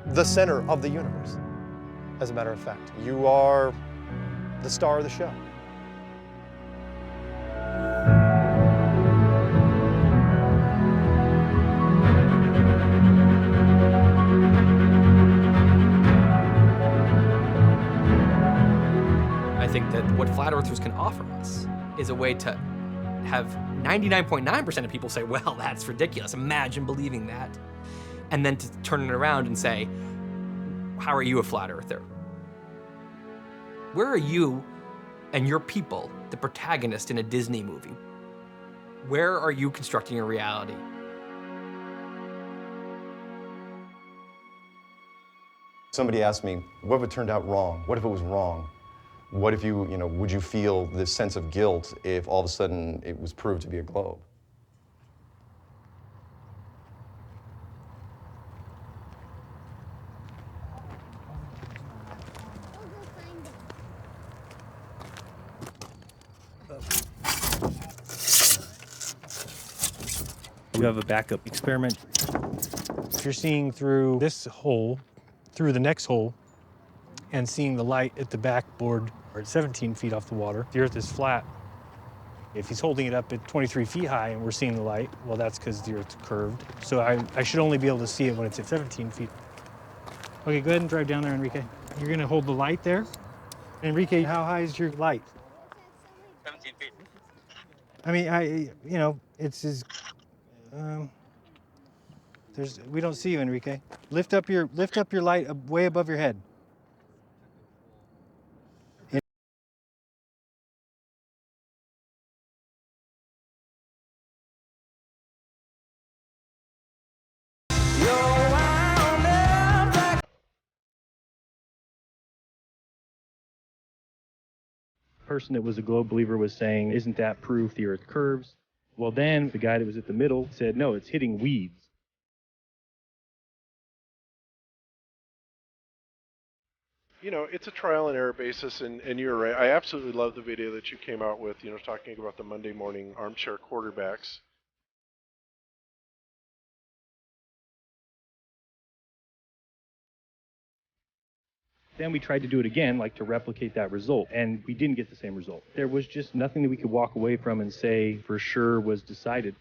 the center of the universe, as a matter of fact. You are the star of the show. I think that what flat earthers can offer us is a way to have 99.9% of people say, well, that's ridiculous. Imagine believing that. And then to turn it around and say, how are you a flat earther? Where are you and your people, the protagonist in a Disney movie? Where are you constructing a reality? Somebody asked me, what if it turned out wrong? What if it was wrong? What if you know, would you feel this sense of guilt if all of a sudden it was proved to be a globe? You have a backup experiment. If you're seeing through this hole, through the next hole, and seeing the light at the backboard, or at 17 feet off the water, the Earth is flat. If he's holding it up at 23 feet high and we're seeing the light, well, that's because the Earth's curved. So I should only be able to see it when it's at 17 feet. Okay, go ahead and drive down there, Enrique. You're gonna hold the light there. Enrique, how high is your light? 17 feet. I mean, you know, it's as, we don't see you, Enrique. Lift up your light way above your head. Person that was a globe believer was saying, isn't that proof the Earth curves? Well, then the guy that was at the middle said, no, it's hitting weeds. You know, it's a trial and error basis, and you're right. I absolutely love the video that you came out with, you know, talking about the Monday morning armchair quarterbacks. Then we tried to do it again, like to replicate that result, and we didn't get the same result. There was just nothing that we could walk away from and say for sure was decided.